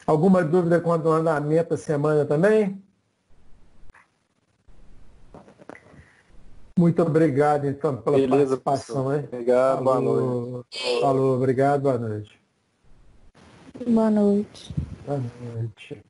Alguma dúvida quanto ao andamento da semana também? Muito obrigado, então, pela participação. Hein? Obrigado, boa noite. Falou, obrigado, boa noite. Boa noite. Boa noite.